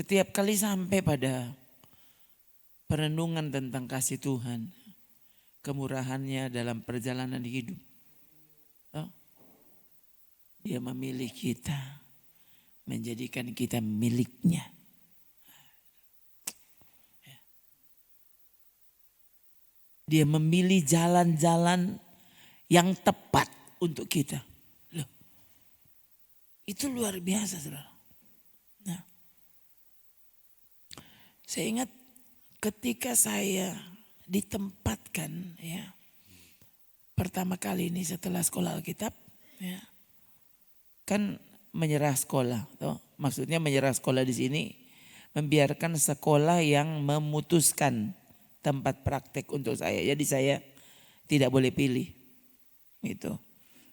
Setiap kali sampai pada perenungan tentang kasih Tuhan, kemurahannya dalam perjalanan hidup, Dia memilih kita, menjadikan kita miliknya. Dia memilih jalan-jalan yang tepat untuk kita. Loh, itu luar biasa, saudara. Nah, saya ingat ketika saya ditempatkan, ya, pertama kali ini setelah sekolah Alkitab, ya, kan menyerah sekolah, toh. Maksudnya menyerah sekolah di sini membiarkan sekolah yang memutuskan tempat praktek untuk saya. Jadi saya tidak boleh pilih. Gitu.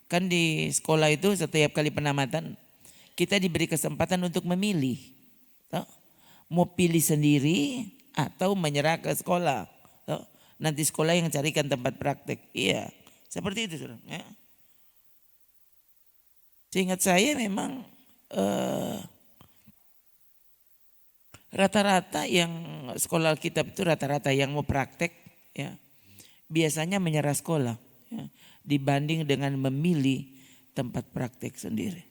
Kan di sekolah itu setiap kali penamatan kita diberi kesempatan untuk memilih. Toh. Mau pilih sendiri atau menyerah ke sekolah. Toh. Nanti sekolah yang carikan tempat praktek. Iya, seperti itu, saudara. Ya. Seingat saya memang rata-rata yang sekolah Alkitab itu rata-rata yang mau praktek, ya, biasanya menyerah sekolah, ya, dibanding dengan memilih tempat praktek sendiri.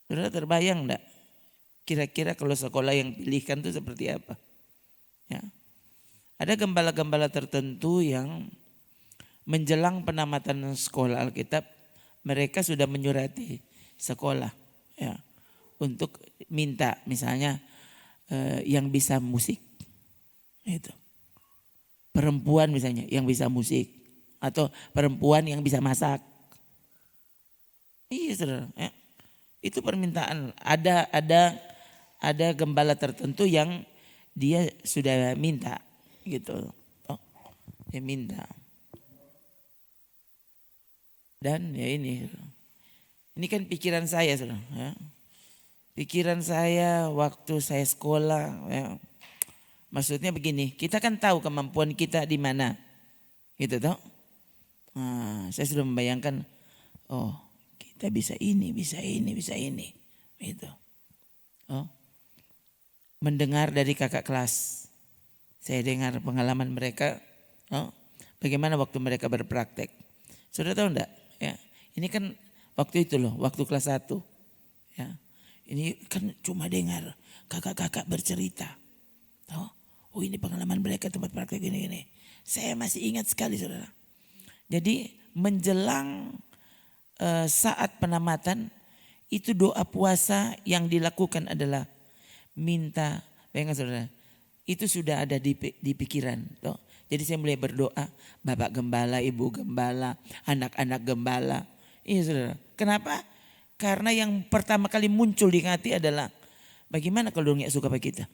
Saudara terbayang enggak kira-kira kalau sekolah yang pilihkan itu seperti apa? Ya. Ada gembala-gembala tertentu yang menjelang penamatan sekolah Alkitab, mereka sudah menyurati sekolah, ya, untuk minta misalnya yang bisa musik, itu perempuan misalnya yang bisa musik atau perempuan yang bisa masak. Iya, saudara, ya. Itu permintaan. Ada gembala tertentu yang dia sudah minta, gitu. Oh, dia minta. Dan ya ini kan pikiran saya, saudara, ya. Pikiran saya waktu saya sekolah, ya. Maksudnya begini, kita kan tahu kemampuan kita di mana, gitu toh. Nah, saya sudah membayangkan, oh kita bisa ini, gitu. Oh, mendengar dari kakak kelas, saya dengar pengalaman mereka, oh, bagaimana waktu mereka berpraktek. Sudah tahu enggak? Ya, ini kan waktu itu loh, waktu kelas 1. Ya. Ini kan cuma dengar kakak-kakak bercerita. Oh, ini pengalaman mereka tempat praktek gini. Saya masih ingat sekali, saudara. Jadi menjelang saat penamatan itu doa puasa yang dilakukan adalah minta, bayangkan, saudara, itu sudah ada di pikiran. Toh. Jadi saya mulai berdoa, Bapak Gembala, Ibu Gembala, anak-anak Gembala. Iya, saudara. Kenapa? Karena yang pertama kali muncul di hati adalah bagaimana kalau dia suka sama kita.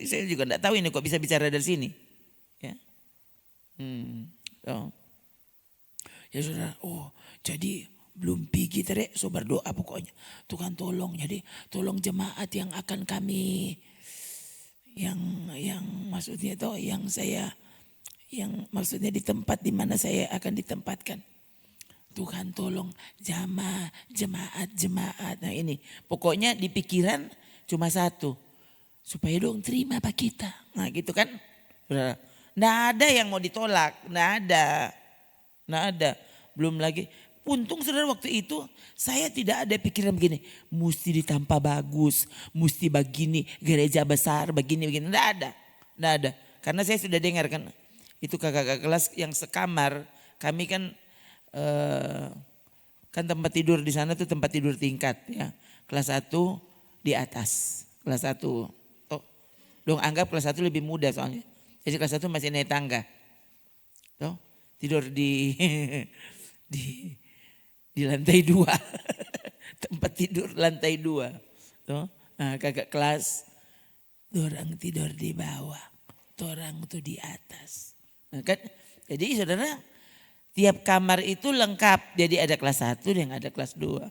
Saya juga tidak tahu ini kok bisa bicara dari sini. Ya, oh. Ya, saudara. Oh, jadi belum pergi terek, so berdoa pokoknya. Tuhan tolong, jadi tolong jemaat yang akan kami, yang maksudnya itu yang maksudnya di tempat di mana saya akan ditempatkan. Tuhan tolong jemaat. Nah ini pokoknya di pikiran cuma satu, supaya dong terima Pak kita. Nah gitu kan. Nggak ada yang mau ditolak, nggak ada. Belum lagi, untung saudara waktu itu saya tidak ada pikiran begini, mesti ditampa bagus, mesti begini, gereja besar begini. Nggak ada. Karena saya sudah dengar kan, itu kakak-kakak kelas yang sekamar, kami kan kan tempat tidur di sana tuh tempat tidur tingkat, ya. Kelas 1 di atas, kelas 1. Oh, dong anggap kelas 1 lebih muda soalnya. Jadi kelas 1 masih naik tangga. Tuh, tidur di di lantai 2. Tempat tidur lantai 2. Tuh, nah, kakak kelas, dorang tidur di bawah, dorang tuh di atas. Nah, kan, jadi saudara, tiap kamar itu lengkap. Jadi ada kelas 1 dan ada kelas 2.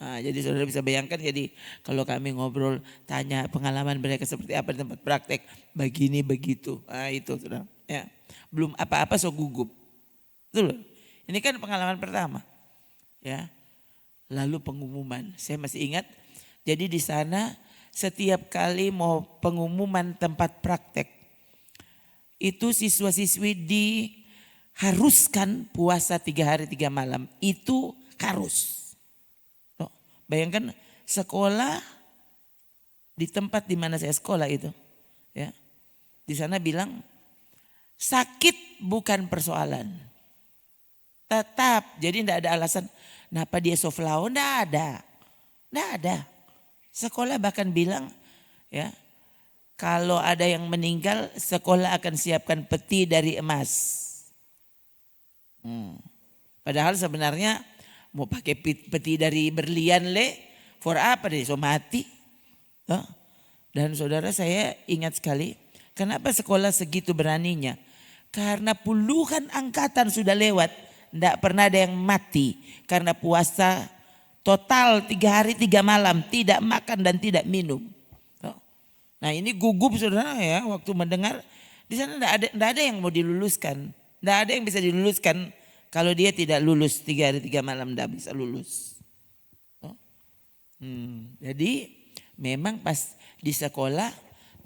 Nah, jadi saudara bisa bayangkan, jadi kalau kami ngobrol tanya pengalaman mereka seperti apa di tempat praktek, begini begitu. Nah itu saudara, ya. Belum apa-apa so gugup. Betul. Ini kan pengalaman pertama. Ya. Lalu pengumuman, saya masih ingat. Jadi di sana setiap kali mau pengumuman tempat praktek, itu siswa-siswi diharuskan puasa 3 hari 3 malam. Itu harus. Bayangkan sekolah di tempat di mana saya sekolah itu, ya, di sana bilang sakit bukan persoalan. Tetap, jadi tidak ada alasan. Kenapa dia soflau? Tidak ada. Sekolah bahkan bilang, ya, kalau ada yang meninggal, sekolah akan siapkan peti dari emas. Padahal sebenarnya mau pakai peti dari berlian for apa deh, so mati. Dan saudara, saya ingat sekali, kenapa sekolah segitu beraninya? Karena puluhan angkatan sudah lewat, tidak pernah ada yang mati karena puasa total 3 hari 3 malam, tidak makan dan tidak minum. Nah ini gugup saudara ya waktu mendengar, di sana tidak ada yang mau diluluskan, tidak ada yang bisa diluluskan. Kalau dia tidak lulus 3 hari 3 malam tidak bisa lulus. Jadi memang pas di sekolah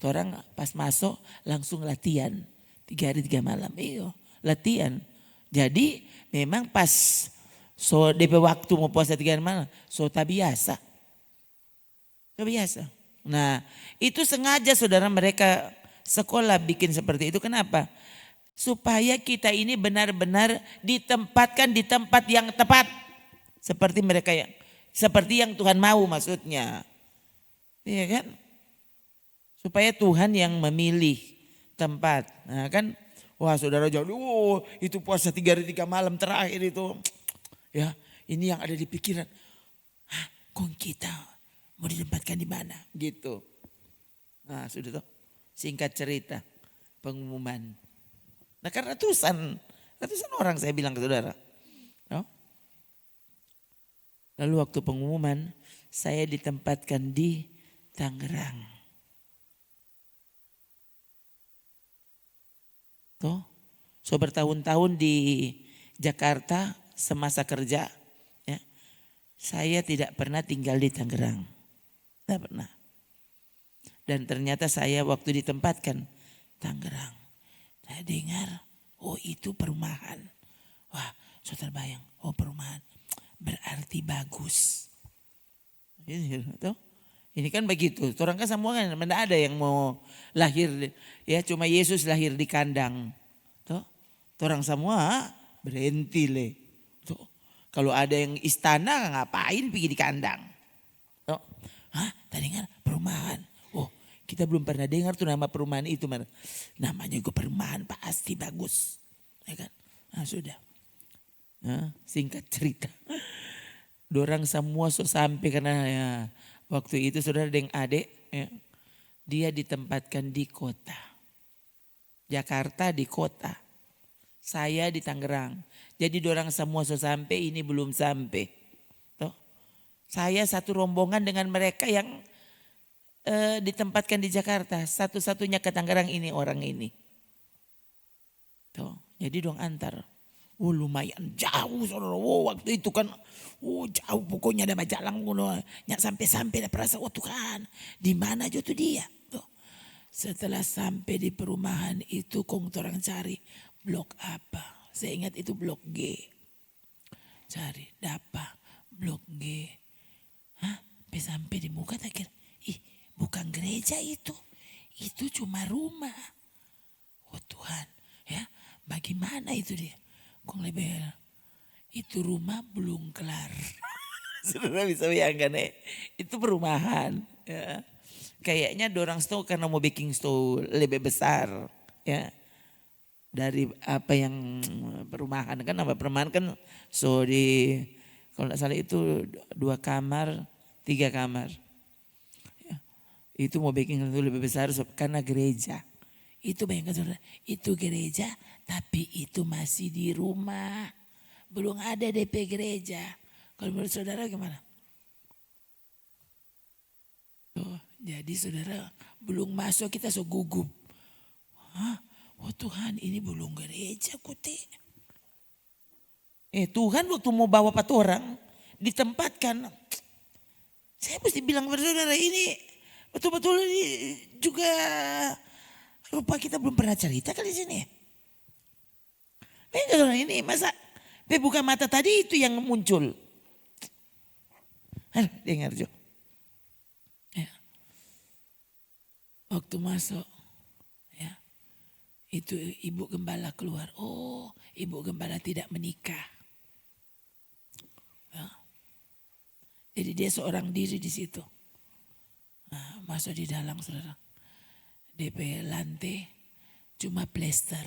orang pas masuk langsung latihan 3 hari 3 malam. Iyo, latihan. Jadi memang pas so DP waktu mau puasa 3 hari malam so tak biasa. Tak biasa. Nah itu sengaja saudara mereka sekolah bikin seperti itu. Kenapa? Supaya kita ini benar-benar ditempatkan di tempat yang tepat. Seperti mereka seperti yang Tuhan mau maksudnya. Iya kan? Supaya Tuhan yang memilih tempat. Nah kan, wah saudara jauh, itu puasa 3 hari 3 malam terakhir itu. Ya ini yang ada di pikiran. Kok kita mau ditempatkan di mana? Gitu. Nah sudah tuh singkat cerita pengumuman. Nah kan ratusan orang saya bilang ke saudara. No? Lalu waktu pengumuman saya ditempatkan di Tangerang. Tuh, so bertahun-tahun di Jakarta semasa kerja. Ya, saya tidak pernah tinggal di Tangerang. Tidak pernah. Dan ternyata saya waktu ditempatkan Tangerang. Saya dengar, oh itu perumahan. Wah, saya terbayang, oh perumahan. Berarti bagus. Ini kan begitu. Orang kan semua kan tidak ada yang mau lahir. Ya cuma Yesus lahir di kandang. Orang semua berhenti Kalau ada yang istana ngapain pergi di kandang. Tadi dengar perumahan. Kita belum pernah dengar tuh nama perumahan itu. Namanya juga perumahan pasti bagus. Ya kan? Nah sudah. Singkat cerita. Dorang semua sampai karena ya, waktu itu saudara dengan adik. Ya, dia ditempatkan di kota. Jakarta di kota. Saya di Tangerang. Jadi dorang semua sampai ini belum sampai. Tuh. Saya satu rombongan dengan mereka yang ditempatkan di Jakarta, satu-satunya ke Tangerang ini orang ini. Tuh, jadi dong antar. Lumayan jauh saudara. Waktu itu kan jauh pokoknya ada majalang nyak sampai-sampai ada perasa Tuhan. Di mana aja tuh dia. Tuh. Setelah sampai di perumahan itu kong orang cari blok apa. Saya ingat itu blok G. Cari dapat blok G. Sampai di muka tak kira. Bukan gereja itu cuma rumah. Oh Tuhan, ya bagaimana itu dia? Kok lebih itu rumah belum kelar. Saudara bisa bayangkan itu perumahan. Ya. Kayaknya dorang store karena mau bikin store lebih besar, ya dari apa yang perumahan kan. Apa perumahan kan so di kalau tidak salah itu 2 kamar 3 kamar. Itu mau bikin itu lebih besar karena gereja. Itu bayangkan saudara, itu gereja tapi itu masih di rumah. Belum ada DP gereja. Kalau menurut saudara gimana? Jadi saudara belum masuk kita so gugup. Oh Tuhan ini belum gereja kuti. Tuhan waktu mau bawa 4 orang ditempatkan. Saya mesti bilang kepada saudara ini betul-betul ini juga rupa kita belum pernah cerita kali di sini. Saudara ini masa buka mata tadi itu yang muncul. Dengar Jo. Ya. Waktu masuk ya, itu ibu gembala keluar. Oh, ibu gembala tidak menikah. Ya. Jadi dia seorang diri di situ. Nah, masuk di dalam saudara. DP lantai cuma plester.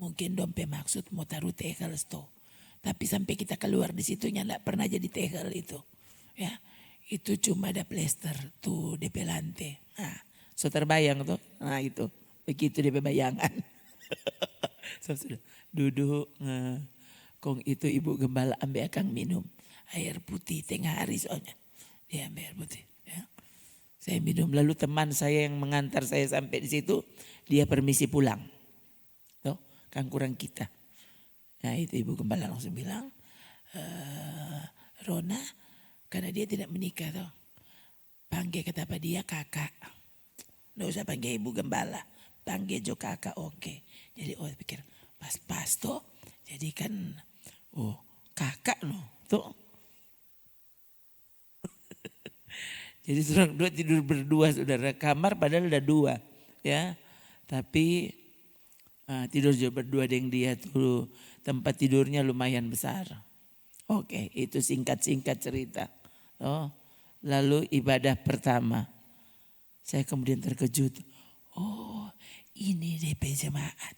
Mungkin dompe maksud mau taruh tegel sto. Tapi sampai kita keluar di situnya enggak pernah jadi tegel itu. Ya, itu cuma ada plester tuh DP lantai. Nah, so terbayang tuh. Nah itu, begitu DP bayangan. So, sudah duduk. Kong itu ibu gembala ambil akang minum air putih tengah hari soalnya. Dia ambil air putih. Ya. Saya minum lalu teman saya yang mengantar saya sampai di situ dia permisi pulang. Tuh, kan kurang kita. Nah itu ibu gembala langsung bilang, Rona karena dia tidak menikah tuh. Panggil kata apa dia kakak. Nggak usah panggil ibu gembala. Panggil jo kakak oke. Jadi pikir pas tuh. Jadi kan kakak loh tuh. Jadi orang dua tidur berdua saudara. Kamar padahal ada 2 ya. Tapi tidur juga berdua dengan dia tuh. Tempat tidurnya lumayan besar. Oke, itu singkat-singkat cerita. Lalu ibadah pertama. Saya kemudian terkejut. Oh, ini DP jemaat.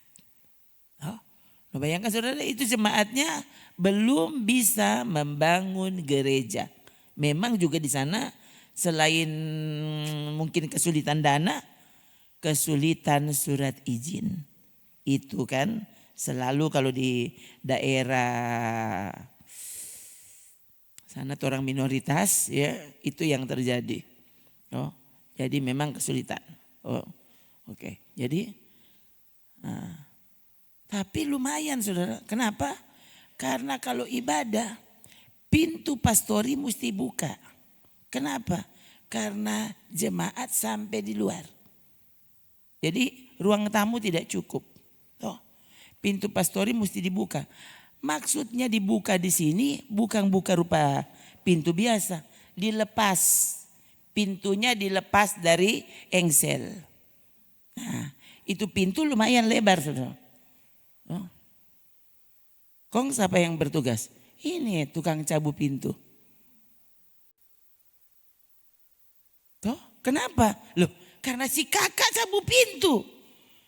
Bayangkan saudara, itu jemaatnya belum bisa membangun gereja. Memang juga di sana selain mungkin kesulitan dana, kesulitan surat izin. Itu kan selalu kalau di daerah sana orang minoritas ya itu yang terjadi. Jadi memang kesulitan. Oke. Jadi tapi lumayan saudara. Kenapa? Karena kalau ibadah pintu pastori mesti buka. Kenapa? Karena jemaat sampai di luar. Jadi ruang tamu tidak cukup. Pintu pastori mesti dibuka. Maksudnya dibuka di sini bukan buka rupa pintu biasa. Dilepas. Pintunya dilepas dari engsel. Nah, itu pintu lumayan lebar saudara. Kong siapa yang bertugas? Ini tukang cabu pintu. Kenapa? Loh, karena si kakak cabu pintu.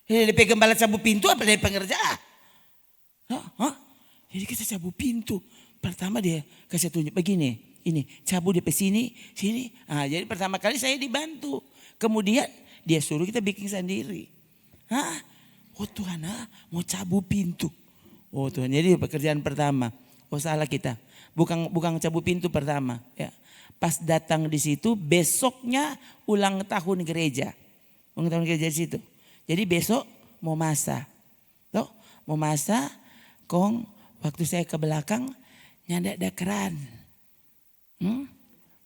DP gembala cabu pintu apa dari pengerja? Jadi kita cabu pintu. Pertama dia kasih tunjuk begini. Ini cabu DP sini. Jadi pertama kali saya dibantu. Kemudian dia suruh kita bikin sendiri. Oh Tuhan, mau cabu pintu. Oh Tuhan, jadi pekerjaan pertama. Oh salah kita. Bukan cabu pintu pertama. Ya. Pas datang di situ besoknya ulang tahun gereja. Ulang tahun gereja di situ. Jadi besok mau masak. Mau masak, Kong waktu saya ke belakang nyandak ada keran.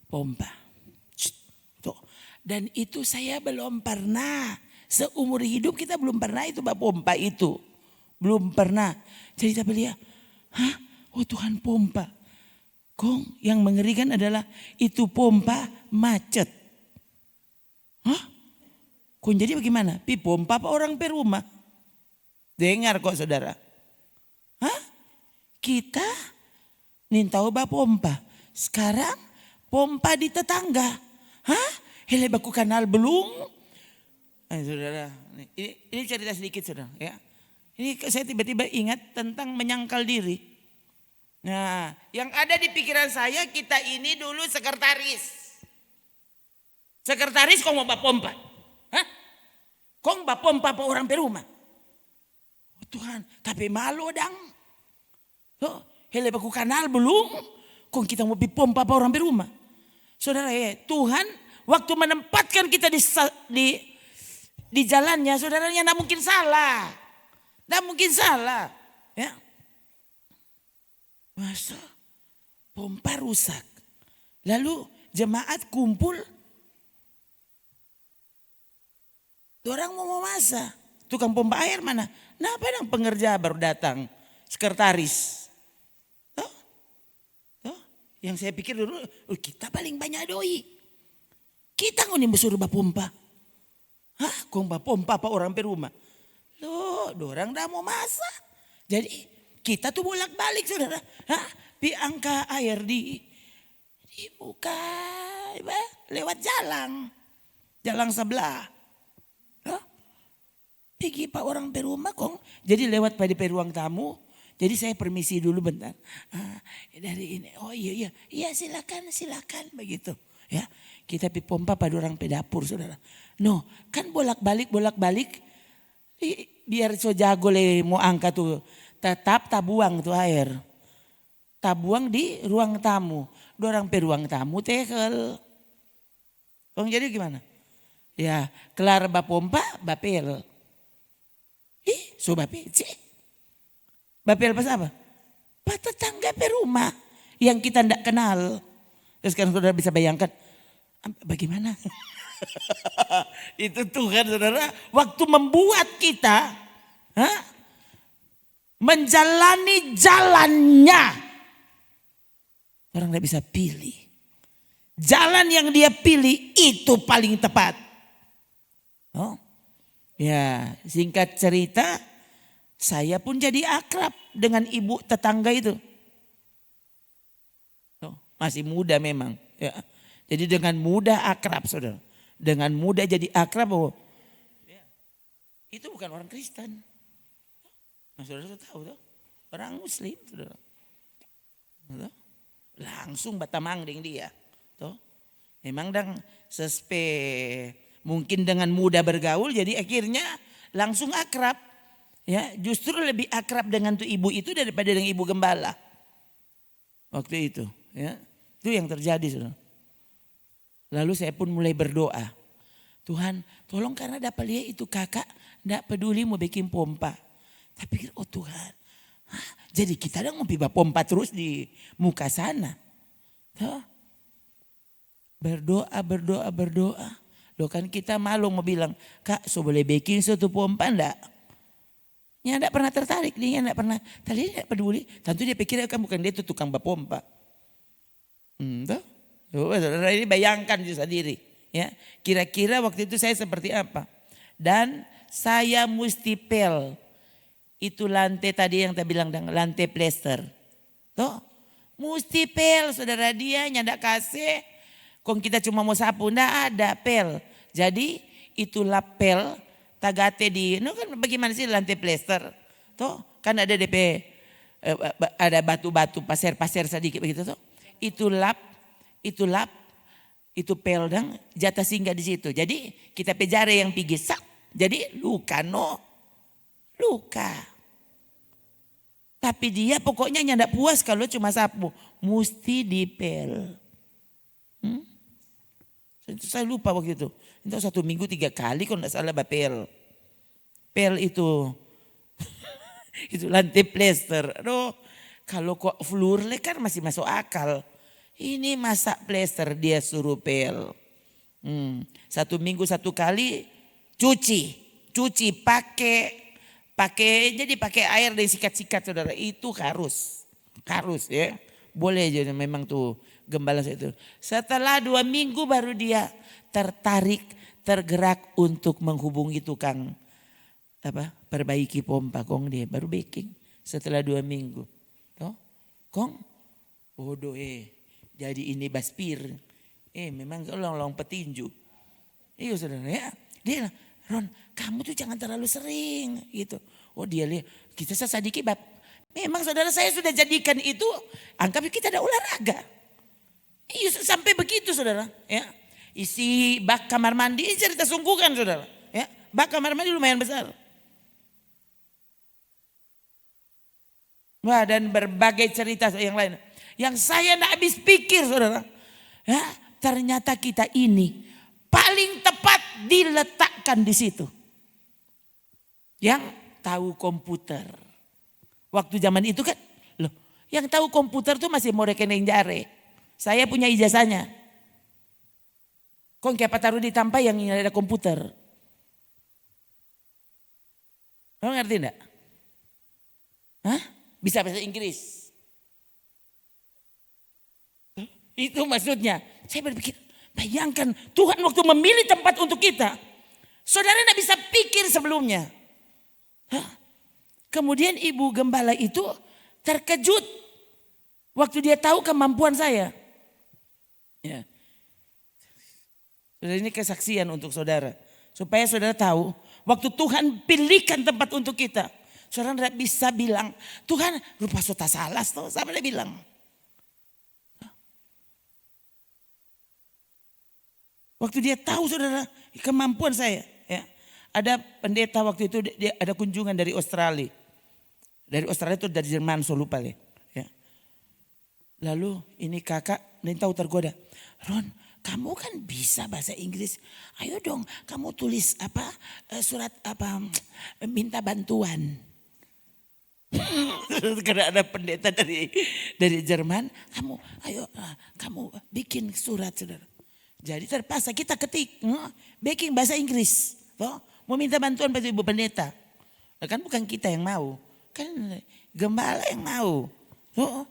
Pompa. Dan itu saya belum pernah. Seumur hidup kita belum pernah itu pompa itu. Belum pernah. Jadi kita lihat, oh Tuhan pompa. Kong yang mengerikan adalah itu pompa macet. Kong jadi bagaimana? Pompa apa orang per rumah? Dengar kok saudara. Kita nintau pompa. Sekarang pompa di tetangga. Hele baku kanal belum? Saudara, ini cerita sedikit saudara ya. Ini saya tiba-tiba ingat tentang menyangkal diri. Nah, yang ada di pikiran saya kita ini dulu sekretaris. Sekretaris kok mau bapompa? Kok bapompa apa orang perumah? Oh Tuhan, tapi malu dang. Hele baku kanal belum? Kok kita mau bipompa apa orang perumah? Saudara ya, Tuhan waktu menempatkan kita di jalannya, saudaranya tidak mungkin salah. Tidak mungkin salah. Ya. Masa pompa rusak. Lalu jemaat kumpul. Orang mau masa. Tukang pompa air mana? Nah apa yang pengerja baru datang. Sekretaris. Tuh. Tuh. Yang saya pikir dulu kita paling banyak doi. Kita nggak suruh pompa. Hah? Kong pompa apa orang perumah? Loh, dorang dah mau masak. Jadi kita tuh bolak-balik saudara. Hah? Angka air di muka lewat jalan. Jalan sebelah. Hah? Pergi pak orang perumah kong. Jadi lewat pada ruang tamu. Jadi saya permisi dulu bentar. Dari ini. Oh iya. Iya silakan begitu. Ya, kita pi pompa pada orang pedapur saudara. No, kan bolak-balik. Biar so jago le mau angkat tuh. Tetap tabuang tuh air. Tabuang di ruang tamu. Dorang pe ruang tamu tekel. Kong jadi gimana? Ya, kelar bapompa, bapel. So bapel sih. Bapel pas apa? Pak tetangga pe rumah. Yang kita ndak kenal. Terus kan saudara bisa bayangkan. Bagaimana? Itu Tuhan saudara. Waktu membuat kita. Menjalani jalannya. Orang tidak bisa pilih. Jalan yang dia pilih itu paling tepat. Oh, ya singkat cerita. Saya pun jadi akrab dengan ibu tetangga itu. Oh, masih muda memang. Ya. Jadi dengan mudah akrab saudara. Dengan mudah jadi akrab. Oh. Ya. Itu bukan orang Kristen. Nah, saudara tahu tuh. Orang Muslim saudara. Langsung batamang dengan dia. Tuh. Memang dang mungkin dengan mudah bergaul jadi akhirnya langsung akrab. Ya, justru lebih akrab dengan tuh ibu itu daripada dengan ibu gembala. Waktu itu, ya. Itu yang terjadi saudara. Lalu saya pun mulai berdoa. Tuhan tolong karena dapat lihat itu kakak enggak peduli mau bikin pompa. Tapi oh Tuhan. Jadi kita dah mau pipa pompa terus di muka sana. Tuh. Berdoa. Loh kan kita malu mau bilang. Kak so boleh bikin suatu pompa enggak? Ya enggak pernah tertarik. Dia enggak pernah. Tadi enggak peduli. Tentu dia pikir kan bukan dia itu tukang bapompa. Tuh. Saudara ini bayangkan sendiri. Ya, kira-kira waktu itu saya seperti apa. Dan saya mesti pel. Itu lantai tadi yang saya bilang lantai plester. Tuh, mesti pel saudara dia nyandak kasih. Kong kita cuma mau sapu, enggak ada pel. Jadi itu lap pel, tagate di, kan bagaimana sih lantai plester. Tuh, kan ada DP, ada batu-batu, pasir-pasir sedikit begitu tuh. Itu lap, itu pel dang jatah singgah di situ. Jadi kita pejare yang pigi sak. Jadi luka no. Luka. Tapi dia pokoknya nyandak puas kalau cuma sapu. Mesti dipel. Saya lupa waktu itu. Itu 1 minggu 3 kali kalau tidak salah bapel. Pel itu. Itu lantai plester. Aduh, kalau kok floor kan masih masuk akal. Ini masa plester dia suruh pel. 1 minggu 1 kali cuci pakai air dan sikat-sikat saudara itu harus ya boleh aja memang tuh gembala itu. Setelah 2 minggu baru dia tergerak untuk menghubungi tukang perbaiki pompa kong dia baru baking setelah 2 minggu. Toh kong bodoh jadi ini baspir. Memang long petinju. Iya saudara ya. Dia Ron kamu tuh jangan terlalu sering gitu. Oh dia lihat kita sedikit bab. Memang saudara saya sudah jadikan itu. Anggap kita ada olahraga. Iya sampai begitu saudara. Ya. Isi bak kamar mandi ini cerita sungguhan saudara. Ya. Bak kamar mandi lumayan besar. Wah dan berbagai cerita yang lain. Yang saya tidak habis pikir saudara. Ya, ternyata kita ini paling tepat diletakkan di situ. Yang tahu komputer. Waktu zaman itu kan, Yang tahu komputer tuh masih mau rekening jare. Saya punya ijazahnya. Kok kayak taruh di tampai yang ada komputer. Lo ngerti enggak? Hah? Bisa bahasa Inggris. Itu maksudnya. Saya berpikir, bayangkan Tuhan waktu memilih tempat untuk kita. Saudara enggak bisa pikir sebelumnya. Hah? Kemudian ibu gembala itu terkejut. Waktu dia tahu kemampuan saya. Ya. Saudara, ini kesaksian untuk saudara. Supaya saudara tahu, waktu Tuhan pilihkan tempat untuk kita. Saudara tidak bisa bilang, Tuhan rupa sota salah. Sama dia bilang. Waktu dia tahu saudara kemampuan saya. Ya. Ada pendeta waktu itu, dia ada kunjungan dari Australia. Dari Australia itu dari Jerman, so lupa ya. Lalu ini kakak, ini tahu tergoda. Ron, kamu kan bisa bahasa Inggris. Ayo dong, kamu tulis surat minta bantuan. Karena ada pendeta dari Jerman, kamu bikin surat, saudara. Jadi terpaksa kita ketik, bikin bahasa Inggris. Toh, mau minta bantuan pada ibu pendeta. Kan bukan kita yang mau, kan gembala yang mau. Toh,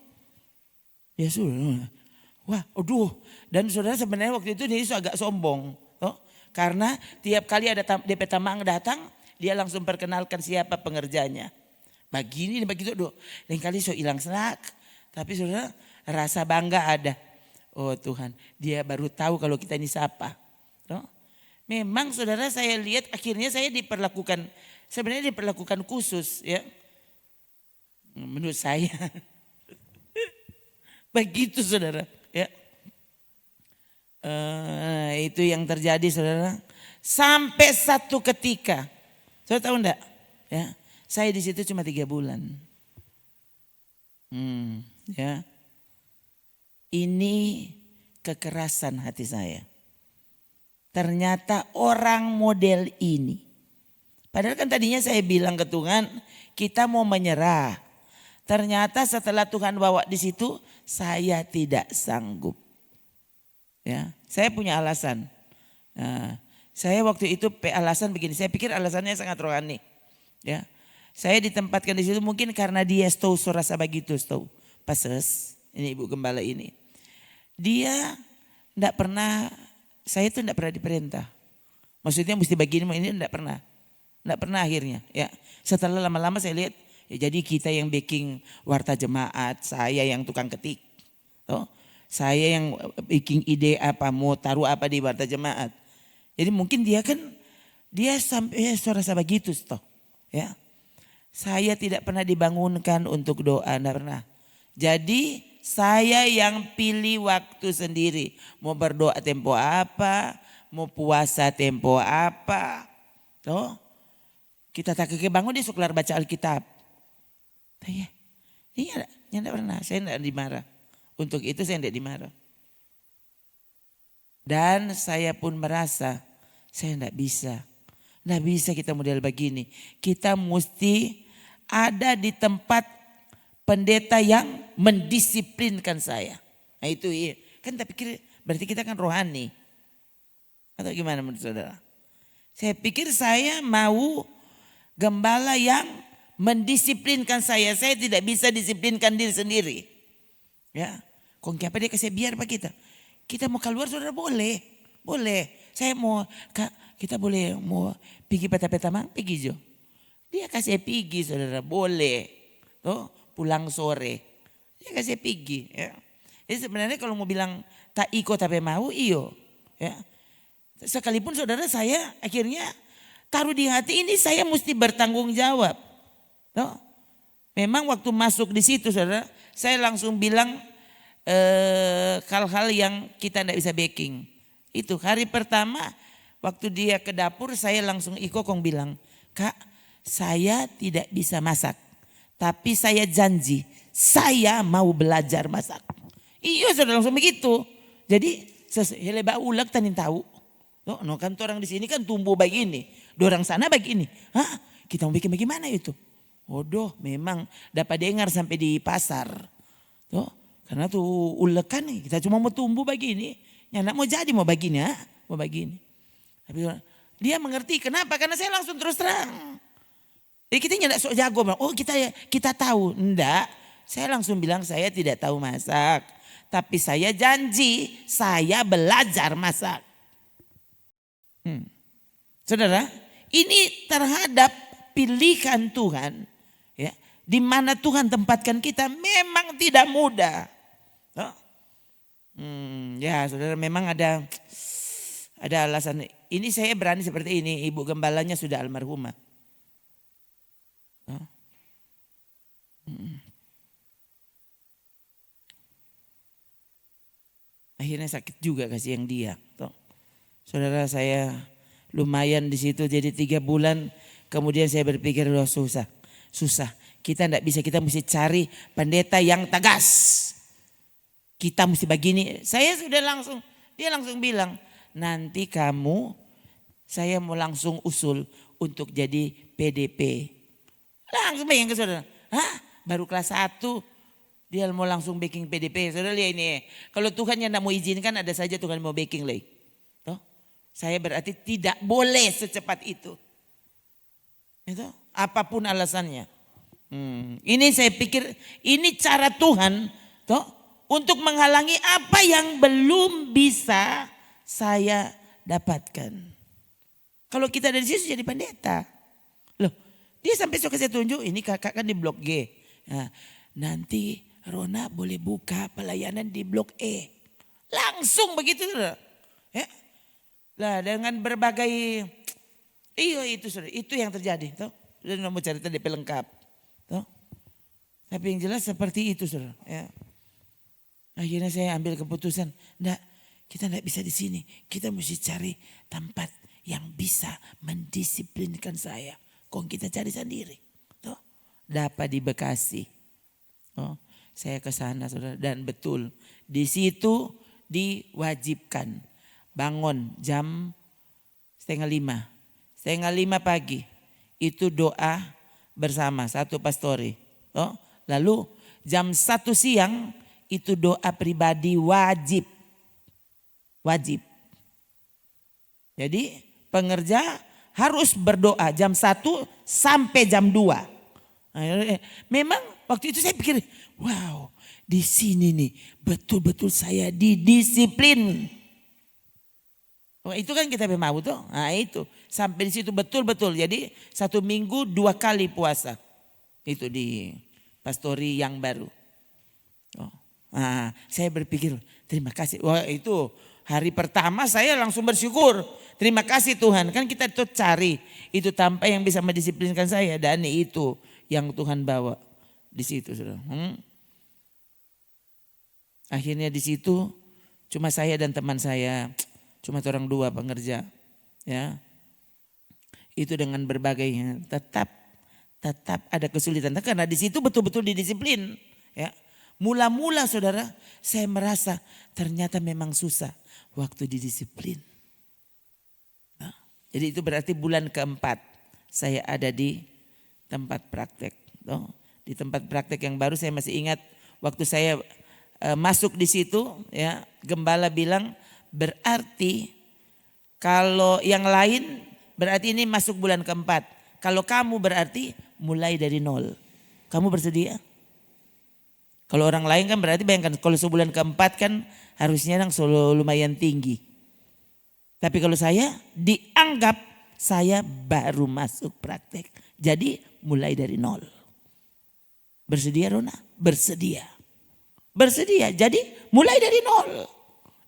ya sudah. Wah, aduh. Dan saudara sebenarnya waktu itu dia agak sombong. Toh, karena tiap kali ada DP Tamang datang, dia langsung perkenalkan siapa pengerjanya. Begini, begitu doh. Lain kali so hilang senak. Tapi saudara rasa bangga ada. Oh Tuhan, dia baru tahu kalau kita ini siapa. No? Memang saudara saya lihat akhirnya saya sebenarnya diperlakukan khusus ya. Menurut saya. Begitu saudara. Ya. Itu yang terjadi saudara. Sampai satu ketika. Saudara tahu enggak? Ya. Saya di situ cuma 3 bulan. Ya. Ini kekerasan hati saya. Ternyata orang model ini. Padahal kan tadinya saya bilang ke Tuhan, kita mau menyerah. Ternyata setelah Tuhan bawa di situ, saya tidak sanggup. Ya, saya punya alasan. Nah, saya waktu itu alasan begini, saya pikir alasannya sangat rohani. Ya. Saya ditempatkan di situ mungkin karena dia tahu rasa begitu, tahu. Pases, ini ibu gembala ini. Dia enggak pernah, saya itu enggak pernah diperintah. Maksudnya mesti begini, ini enggak pernah. Enggak pernah akhirnya. Ya, setelah lama-lama saya lihat, ya jadi kita yang baking warta jemaat, saya yang tukang ketik. Oh, saya yang bikin ide mau taruh apa di warta jemaat. Jadi mungkin dia sampai rasa begitu, toh. Ya. Saya tidak pernah dibangunkan untuk doa, enggak pernah. Jadi saya yang pilih waktu sendiri. Mau berdoa tempo apa, mau puasa tempo apa. Toh, kita tak kebangun dia suka baca Alkitab. Iya, enggak pernah. Saya enggak dimarah. Untuk itu saya enggak dimarah. Dan saya pun merasa saya enggak bisa. Enggak bisa kita model begini. Kita mesti ada di tempat pendeta yang mendisiplinkan saya. Nah itu iya. Kan tak pikir berarti kita kan rohani. Atau gimana menurut saudara? Saya pikir saya mau gembala yang mendisiplinkan saya. Saya tidak bisa disiplinkan diri sendiri. Ya, kok apa dia kasih biar pak kita? Kita mau keluar saudara boleh. Boleh. Saya mau, kita boleh mau pergi peta-peta mang, pergi jo. Dia kasih pergi saudara, boleh. Tuh, pulang sore. Dia kasih pergi. Ya. Jadi sebenarnya kalau mau bilang tak ikut tapi mau, iyo. Ya. Sekalipun saudara saya akhirnya taruh di hati ini saya mesti bertanggung jawab. Tuh. Memang waktu masuk di situ saudara, saya langsung bilang hal-hal yang kita tidak bisa baking. Itu hari pertama waktu dia ke dapur saya langsung ikokong bilang, Kak saya tidak bisa masak. Tapi saya janji saya mau belajar masak. Iya saudara langsung begitu. Jadi heleba ulag tanin tahu. No kan orang di sini kan tumbuh begini. Dorang sana begini. Hah? Kita mau bikin bagaimana itu? Waduh memang dapat dengar sampai di pasar. Tuh, karena tuh ulekan nih, kita cuma mau tumbuh begini. Ya nak mau jadi mau begini ya, mau begini. Tapi dia mengerti kenapa? Karena saya langsung terus terang. Jadi kita tidak sok jago, oh kita tahu. Enggak, saya langsung bilang saya tidak tahu masak. Tapi saya janji saya belajar masak. Saudara, ini terhadap pilihan Tuhan. Ya, di mana Tuhan tempatkan kita memang tidak mudah. Ya saudara, memang ada alasan. Ini saya berani seperti ini, ibu gembalanya sudah almarhumah. Akhirnya sakit juga kasih yang dia. Saudara, saya lumayan di situ jadi 3 bulan. Kemudian saya berpikir susah. Kita tidak bisa, kita mesti cari pendeta yang tegas. Kita mesti begini. Dia langsung bilang, nanti saya mau langsung usul untuk jadi PDP. Langsung bayang ke saudara. Baru kelas 1 dia mau langsung backing PDP. Saudara lihat ini. Kalau Tuhan yang tidak mau izinkan, ada saja Tuhan mau backing lagi. Saya berarti tidak boleh secepat itu. Apapun alasannya. Ini saya pikir ini cara Tuhan untuk menghalangi apa yang belum bisa saya dapatkan. Kalau kita dari situ jadi pendeta. Loh, dia sampai suka saya tunjuk, ini kakak kan di blok G. Nah, nanti Rona boleh buka pelayanan di blok E. Langsung begitu. Ya. Lah dengan berbagai itu yang terjadi. Sudah mau cari TDP lengkap. Tapi yang jelas seperti itu saudara. Ya. Akhirnya saya ambil keputusan, kita tidak bisa di sini. Kita mesti cari tempat yang bisa mendisiplinkan saya. Kok kita cari sendiri. Dapat di Bekasi. Saya ke sana saudara, dan betul di situ diwajibkan bangun jam 4:30. 4:30 pagi itu doa bersama satu pastori. Lalu jam 1 siang itu doa pribadi wajib. Jadi pengerja harus berdoa jam 1 sampai jam 2. Memang waktu itu saya pikir, wow, di sini nih betul-betul saya didisiplin. Itu kan kita mau tuh. Nah itu sampai di situ betul-betul. Jadi 1 minggu 2 kali puasa. Itu di pastori yang baru. Saya berpikir terima kasih. Wah itu hari pertama saya langsung bersyukur. Terima kasih Tuhan. Kan kita tuh cari itu tanpa yang bisa mendisiplinkan saya. Dan itu yang Tuhan bawa di situ. Akhirnya di situ cuma saya dan teman saya. Cuma orang 2 pengerja. Ya. Itu dengan berbagai tetap ada kesulitan. Karena di situ betul-betul didisiplin. Ya. Mula-mula saudara, saya merasa ternyata memang susah waktu didisiplin. Nah, jadi itu berarti bulan keempat saya ada di tempat praktek. Di tempat praktek yang baru saya masih ingat waktu saya masuk di situ, ya gembala bilang berarti kalau yang lain berarti ini masuk bulan keempat. Kalau kamu berarti mulai dari 0. Kamu bersedia? Kalau orang lain kan berarti bayangkan kalau sebulan keempat kan harusnya yang lumayan tinggi. Tapi kalau saya dianggap saya baru masuk praktek. Jadi mulai dari 0. Bersedia Rona? Bersedia. Bersedia. Jadi mulai dari 0.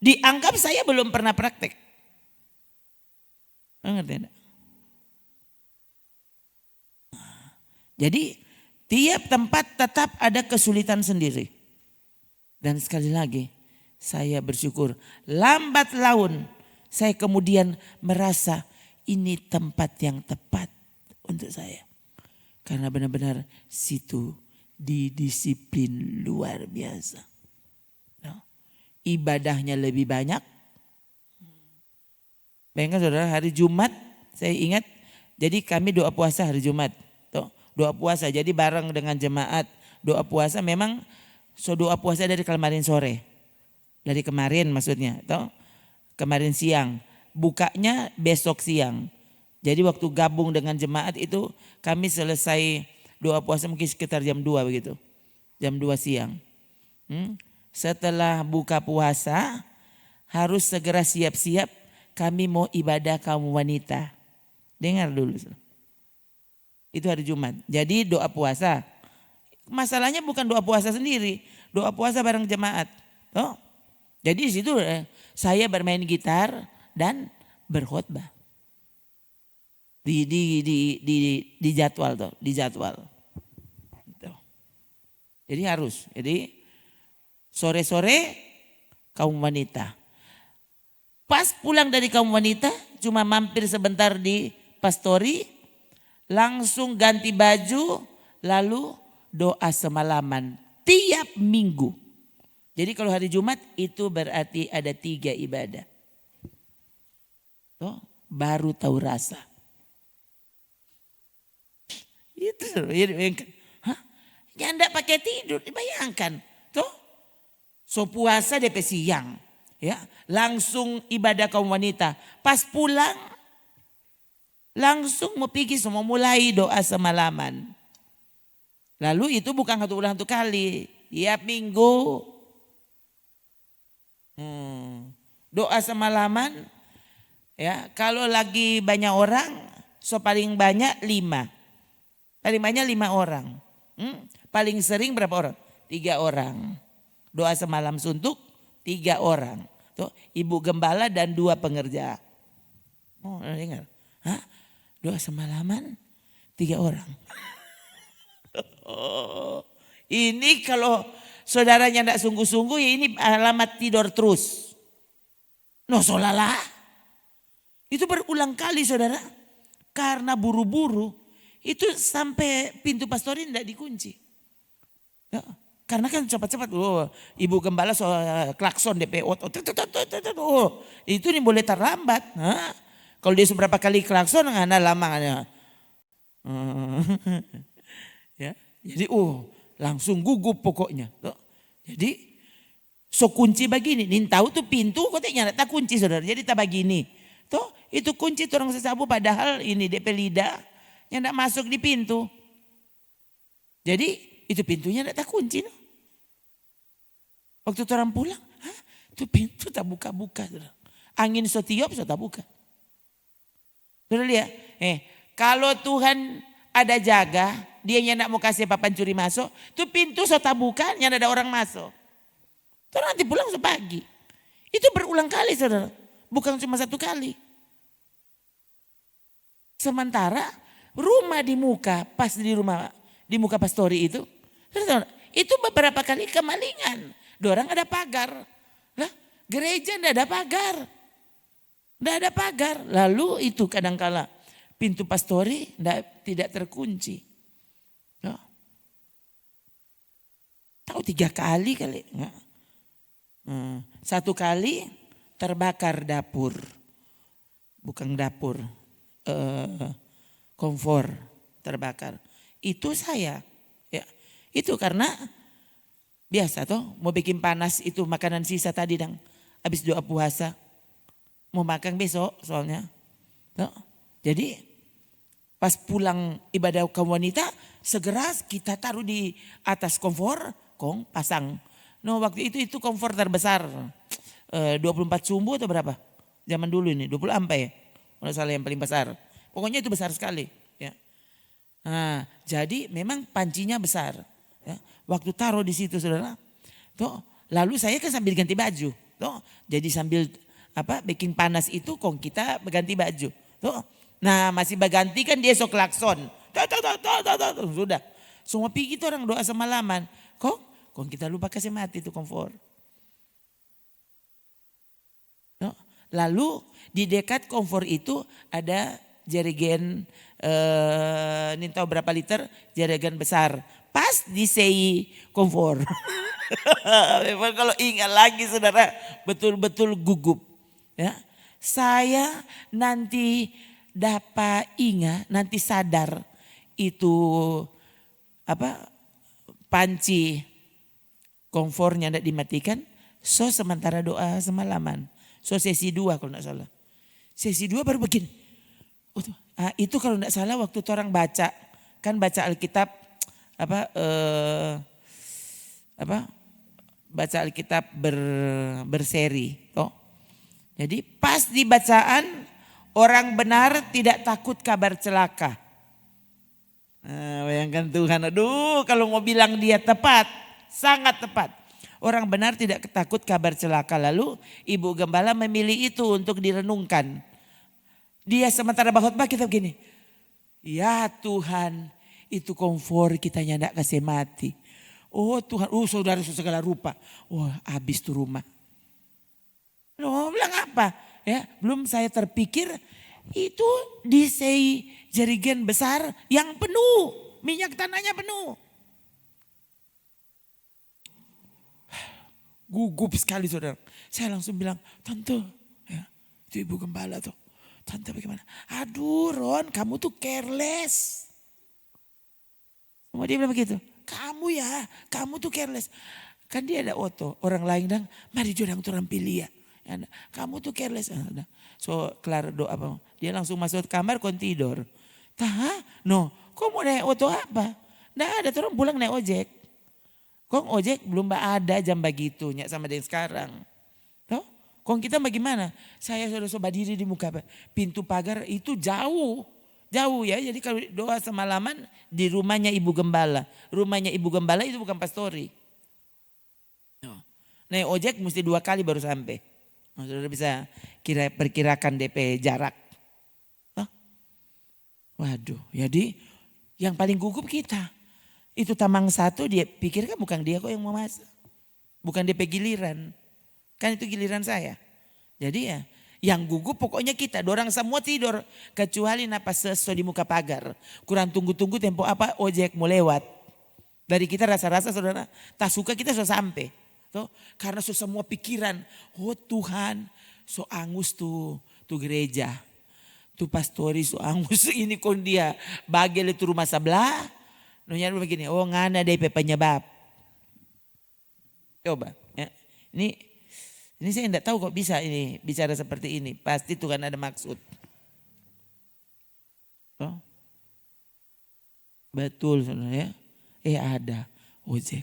Dianggap saya belum pernah praktek. Ngerti enggak? Jadi tiap tempat tetap ada kesulitan sendiri. Dan sekali lagi saya bersyukur lambat laun saya kemudian merasa ini tempat yang tepat untuk saya. Karena benar-benar situ didisiplin luar biasa. Ibadahnya lebih banyak. Bayangkan saudara hari Jumat saya ingat jadi kami doa puasa hari Jumat. Doa puasa jadi bareng dengan jemaat doa puasa memang So doa puasa dari kemarin sore. Dari kemarin maksudnya. Toh? Kemarin siang. Bukanya besok siang. Jadi waktu gabung dengan jemaat itu kami selesai doa puasa mungkin sekitar jam 2 begitu. Jam 2 siang. Setelah buka puasa harus segera siap-siap, kami mau ibadah kaum wanita. Dengar dulu. Itu hari Jumat. Jadi doa puasa. Masalahnya bukan doa puasa sendiri, doa puasa bareng jemaat. Oh. Jadi di situ saya bermain gitar dan berkhotbah. Di jadwal tuh, di jadwal. Jadi harus. Jadi sore-sore kaum wanita. Pas pulang dari kaum wanita, cuma mampir sebentar di pastori, langsung ganti baju, lalu doa semalaman tiap minggu. Jadi kalau hari Jumat itu berarti ada 3 ibadah. Tuh, baru tahu rasa. Itu, hah? Ya enggak pakai tidur, bayangkan. Tuh, so puasa DP siang. Ya, langsung ibadah kaum wanita. Pas pulang, langsung mau pergi semua mulai doa semalaman. Lalu itu bukan satu kali, tiap minggu. Doa semalaman, ya kalau lagi banyak orang, so paling banyak 5. Paling banyak 5 orang. Paling sering berapa orang? 3 orang. Doa semalam suntuk 3 orang. Tuh, ibu gembala dan 2 pengerja. Oh, dengar? Hah? Doa semalaman 3 orang. Oh, ini kalau saudaranya tidak sungguh-sungguh ya ini alamat tidur terus. No solalah. Itu berulang kali saudara. Karena buru-buru itu sampai pintu pastori tidak dikunci. Ya, karena kan cepat-cepat. Oh, ibu gembala klakson DPO. Itu ini boleh terlambat. Hah? Kalau dia seberapa kali klakson nggak lama. Ya. Jadi langsung gugup pokoknya. Jadi so kunci begini. Nin tahu tuh pintu katanya tak kunci saudara. Jadi tak begini. Tuh itu kunci orang sesabu padahal ini DP lidah yang tak masuk di pintu. Jadi itu pintunya tak kunci. No? Waktu orang pulang, itu pintu tak buka-buka. Saudara. Angin so tiup so tak buka. Saudara lihat, kalau Tuhan ada jaga, dia yang mau kasih papan curi masuk, itu pintu so tak buka, yang ada orang masuk. Terus nanti pulang sepagi. Itu berulang kali saudara, bukan cuma 1 kali. Sementara rumah di muka, pas di rumah di muka pastori itu, saudara, itu beberapa kali kemalingan. Dorang ada pagar, lah gereja tidak ada pagar, tidak ada pagar. Lalu itu kadangkala pintu pastori tidak terkunci. Ya. Tahu 3 kali kali. Ya. 1 kali terbakar dapur. Bukan dapur. Kompor terbakar. Itu saya. Ya. Itu karena biasa toh mau bikin panas itu makanan sisa tadi dang. Habis doa puasa. Mau makan besok soalnya. Toh. Jadi pas pulang ibadah kaum wanita, segera kita taruh di atas kompor, pasang. No waktu itu kompor terbesar, 24 sumbu atau berapa? Zaman dulu ini 20 ampe ya, kalau salah yang paling besar. Pokoknya itu besar sekali. Ya. Nah, jadi memang pancinya besar. Ya. Waktu taruh di situ saudara, toh, lalu saya kan sambil ganti baju. Toh, jadi sambil bikin panas itu kita ganti baju. Toh, nah masih berganti kan dia sok klakson. Sudah. Semua pergi itu orang doa semalaman. Kok kita lupa kasih mati itu kompor. No? Lalu di dekat kompor itu ada jerigen, ini tahu berapa liter, jerigen besar. Pas di sei kompor. Memang kalau ingat lagi saudara betul-betul gugup. Ya, saya nanti dapat ingat, nanti sadar itu panci kompornya tidak dimatikan, so sementara doa semalaman. So sesi 2 kalau tidak salah. Sesi 2 baru begini. Itu kalau tidak salah waktu orang baca, kan baca Alkitab baca Alkitab berseri. Jadi pas di bacaan orang benar tidak takut kabar celaka. Bayangkan Tuhan, aduh kalau mau bilang dia tepat, sangat tepat. Orang benar tidak takut kabar celaka. Lalu Ibu Gembala memilih itu untuk direnungkan. Dia sementara khotbah kita begini, ya Tuhan itu komfor kita tidak kasih mati. Oh Tuhan, saudara segala rupa. Habis tuh rumah. Loh bilang apa? Ya, belum saya terpikir itu disei jerigen besar yang penuh. Minyak tanahnya penuh. Gugup sekali saudara. Saya langsung bilang, Tante, ya, itu Ibu Gembala tuh. Tante bagaimana? Aduh Ron, kamu tuh careless. Semua dia bilang begitu. Kamu tuh careless. Kan dia ada oto. Orang lain bilang, mari jodang turang pilih ya. Kamu tuh careless. So kelar doa apa? Dia langsung masuk kamar kon tidur. Kok mau naik oto apa? Nggak ada, orang pulang naik ojek. Kok ojek belum ada jam begitu sama dengan sekarang. Kok kita bagaimana? Saya sudah coba diri di muka pintu pagar itu jauh ya. Jadi kalau doa semalaman di rumahnya Ibu Gembala. Rumahnya Ibu Gembala itu bukan pastori. Naik ojek mesti 2 kali baru sampai. Saudara bisa perkirakan DP jarak. Waduh, jadi yang paling gugup kita. Itu Tamang 1 dia pikirkan bukan dia kok yang mau masak. Bukan DP giliran. Kan itu giliran saya. Jadi ya yang gugup pokoknya kita. Dorang semua tidur. Kecuali napas seso di muka pagar. Kurang tunggu-tunggu tempo apa ojek mau lewat. Dari kita rasa-rasa saudara. Tak suka kita sudah sampai. Karena semua pikiran. Oh Tuhan. So angus tuh gereja. Tuh pastori so angus ini kon dia. Bagel itu rumah sebelah. Nanya begini. Oh ngana DP penyebab. Coba. Ya. Ini saya tidak tahu kok bisa ini bicara seperti ini. Pasti Tuhan ada maksud. Betul saudara ya. Ada ojek.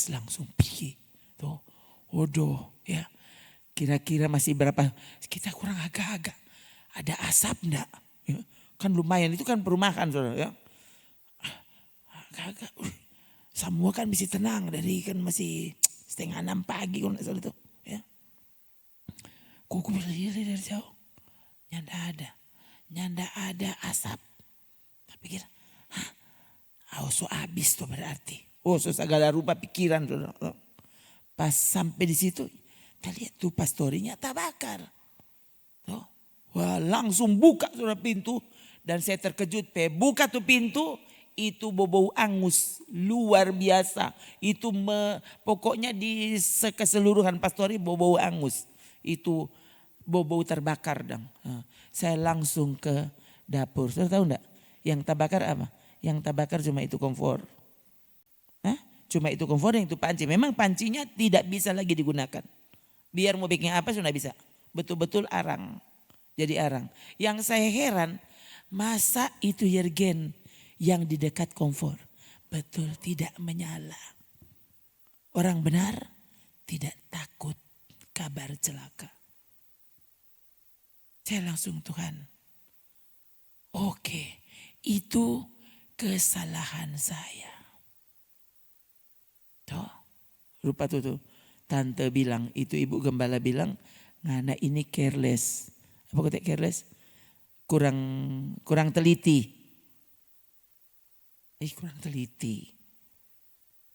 Langsung pergi. Ya. Kira-kira masih berapa. Kita kurang agak-agak. Ada asap enggak? Ya. Kan lumayan itu kan perumahan saudara ya. Agak-agak. Semua kan masih tenang dari kan masih 5:30 pagi kalau enggak salah itu. Ya. Kuku berdiri dari jauh. Nyanda ada asap. Tapi kira, so habis tuh berarti. So segala rupa pikiran. Pas sampai di situ, kita lihat tuh pastorinya tak bakar. Wah langsung buka sudah pintu. Dan saya terkejut, buka tuh pintu. Itu bau angus luar biasa. Itu pokoknya di keseluruhan pastori bau angus. Itu bau terbakar dong. Saya langsung ke dapur. Saudara tahu enggak? Yang terbakar apa? Yang terbakar cuma itu kompor. Cuma itu kompor yang itu panci. Memang pancinya tidak bisa lagi digunakan. Biar mau bikin apa sudah bisa. Betul-betul arang. Jadi arang. Yang saya heran, masa itu yergen yang di dekat kompor betul tidak menyala. Orang benar tidak takut kabar celaka. Saya langsung Tuhan. Oke, itu kesalahan saya. Rupa tuh. Tante bilang, itu Ibu Gembala bilang, ngana ini careless. Apa kata careless? Kurang teliti. Kurang teliti.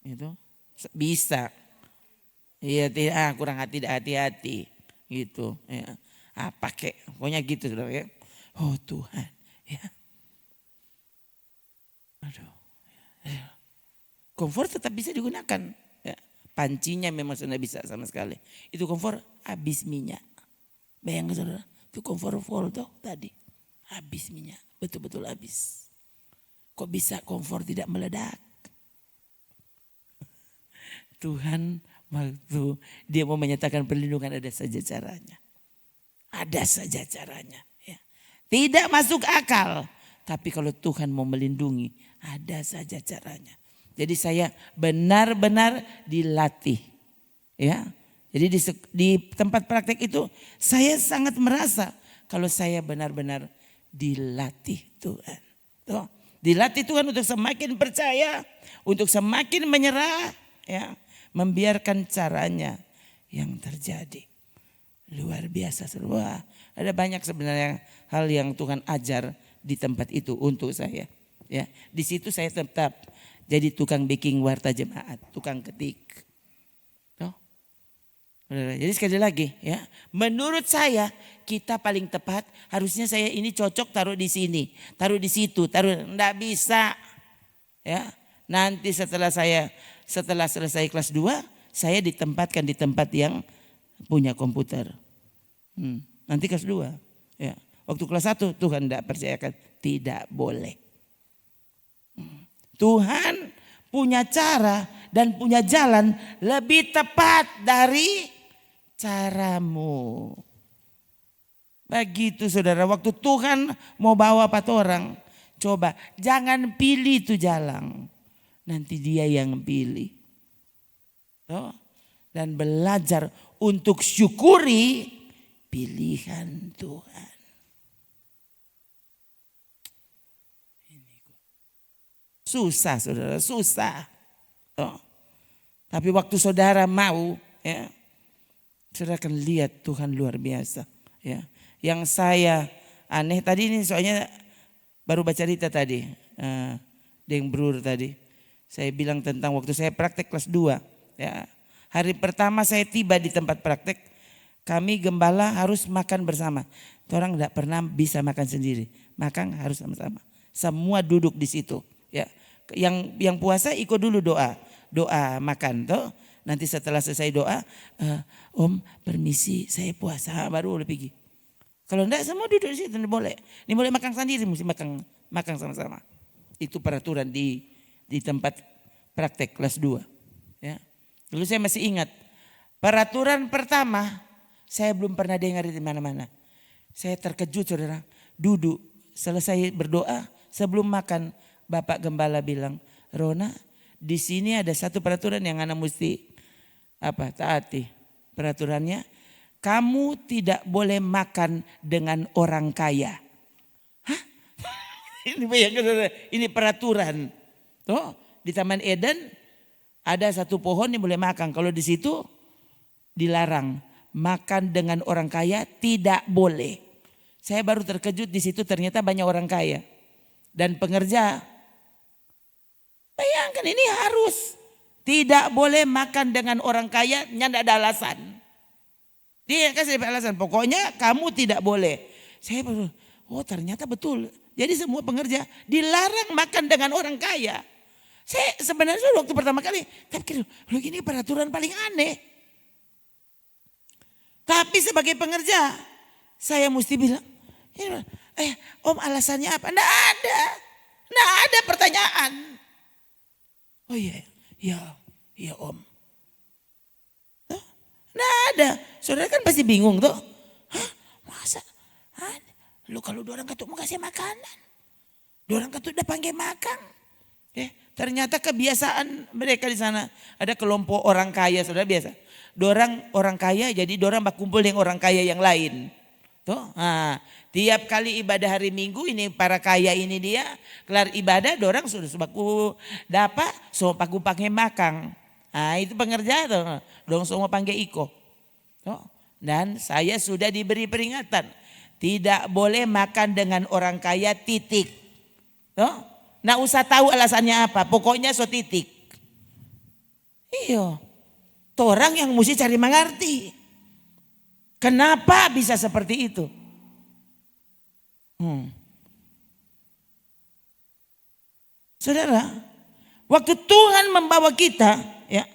Itu bisa. Iya, kurang hati-hati gitu ya. Pakai pokoknya gitu Saudara ya. Oh Tuhan ya. Aduh. Ya. Kompor tetap bisa digunakan ya. Pancinya memang sudah bisa sama sekali. Itu kompor habis minyak. Bayangkan Saudara, itu kompor full tuh tadi. Habis minyak, betul-betul habis. Kok bisa kompor tidak meledak? Tuhan waktu dia mau menyatakan perlindungan ada saja caranya. Ada saja caranya. Ya. Tidak masuk akal. Tapi kalau Tuhan mau melindungi ada saja caranya. Jadi saya benar-benar dilatih. Ya. Jadi di tempat praktek itu saya sangat merasa kalau saya benar-benar dilatih Tuhan. Tuh, dilatih Tuhan untuk semakin percaya, untuk semakin menyerah, ya, membiarkan caranya yang terjadi. Luar biasa semua. Ada banyak sebenarnya hal yang Tuhan ajar di tempat itu untuk saya. Ya, di situ saya tetap jadi tukang baking warta jemaat, tukang ketik. Jadi sekali lagi ya, menurut saya kita paling tepat harusnya saya ini cocok taruh di sini, taruh di situ, taruh enggak bisa. Ya. Nanti setelah selesai kelas 2, saya ditempatkan di tempat yang punya komputer. Nanti kelas 2. Ya. Waktu kelas 1 Tuhan enggak percayakan, tidak boleh. Tuhan punya cara dan punya jalan lebih tepat dari caramu. Begitu saudara, waktu Tuhan mau bawa 4 orang, coba jangan pilih itu jalan. Nanti dia yang pilih. Dan belajar untuk syukuri pilihan Tuhan. Susah saudara, susah. Tapi waktu saudara mau, ya, saudara akan lihat Tuhan luar biasa. Ya. Yang saya aneh tadi ini soalnya baru baca cerita tadi. Deng Brur tadi. Saya bilang tentang waktu saya praktek kelas 2. Ya. Hari pertama saya tiba di tempat praktek. Kami gembala harus makan bersama. Orang tidak pernah bisa makan sendiri. Makan harus sama-sama. Semua duduk di situ. Ya. Yang puasa ikut dulu doa. Doa makan tuh. Nanti setelah selesai doa, Om permisi saya puasa baru boleh pergi. Kalau enggak semua duduk di situ, tidak boleh. Ini boleh makan sendiri, mesti makan sama-sama. Itu peraturan di tempat praktek kelas 2. Ya. Dulu saya masih ingat, peraturan pertama saya belum pernah dengar di mana-mana. Saya terkejut saudara, duduk selesai berdoa sebelum makan Bapak Gembala bilang, Rona di sini ada satu peraturan yang anak mesti taati. Peraturannya, kamu tidak boleh makan dengan orang kaya. Hah? Ini bayangkan, ini peraturan. Tuh, di Taman Eden ada satu pohon yang boleh makan. Kalau di situ dilarang makan dengan orang kaya, tidak boleh. Saya baru terkejut di situ ternyata banyak orang kaya dan pengerja. Bayangkan ini harus. Tidak boleh makan dengan orang kaya, tidak ada alasan. Dia kasih alasan, pokoknya kamu tidak boleh. Saya baru, ternyata betul. Jadi semua pengerja dilarang makan dengan orang kaya. Saya sebenarnya waktu pertama kali, tapi ini peraturan paling aneh. Tapi sebagai pengerja, saya mesti bilang, Om alasannya apa? Nggak ada pertanyaan. Oh iya. Ya Om. Nah ada. Saudara kan pasti bingung tuh. Hah? Masa? Lu kalau dorang ketuk mau kasih makanan. Dorang ketuk udah panggil makan. Ternyata kebiasaan mereka di sana. Ada kelompok orang kaya saudara biasa. Dorang orang kaya jadi dorang berkumpul dengan orang kaya yang lain. Tuh, tiap kali ibadah hari Minggu ini para kaya ini dia kelar ibadah dorang sudah sebaku dapat so paku pakai makan. Itu pengerja tuh. Dong semua panggil iko. Tuh. Dan saya sudah diberi peringatan. Tidak boleh makan dengan orang kaya titik. Tuh. Nah usah tahu alasannya apa. Pokoknya so titik. Iya. Tuh orang yang mesti cari mengerti. Kenapa bisa seperti itu? Saudara, waktu Tuhan membawa kita ya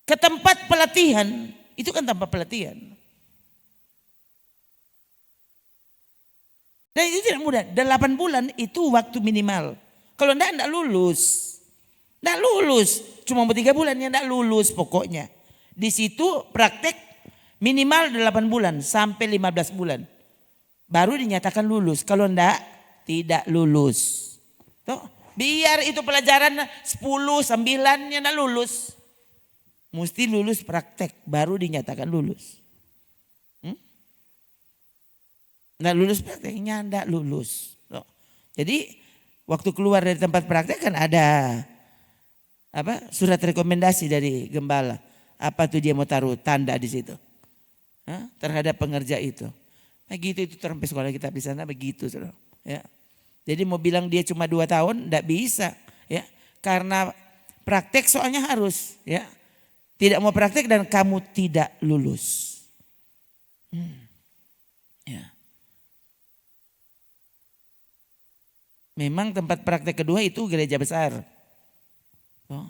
ke tempat pelatihan, itu kan tanpa pelatihan. Dan itu tidak mudah. 8 bulan itu waktu minimal. Kalau enggak lulus. Tidak lulus. Cuma 3 bulan yang tidak lulus pokoknya. Di situ praktek minimal 8 bulan sampai 15 bulan. Baru dinyatakan lulus. Kalau enggak, tidak lulus. Tuh, biar itu pelajaran 10, 9 yang enggak lulus. Mesti lulus praktek, baru dinyatakan lulus. Enggak lulus prakteknya, enggak lulus. Tuh. Jadi waktu keluar dari tempat praktek kan ada surat rekomendasi dari gembala. Apa tuh dia mau taruh tanda di situ terhadap pengerja itu. Nah gitu itu sampai sekolah kita di sana begitu, saudara. Ya. Jadi mau bilang dia cuma 2 tahun enggak bisa, ya. Karena praktek soalnya harus, ya. Tidak mau praktek dan kamu tidak lulus. Ya. Memang tempat praktek kedua itu gereja besar. Oh.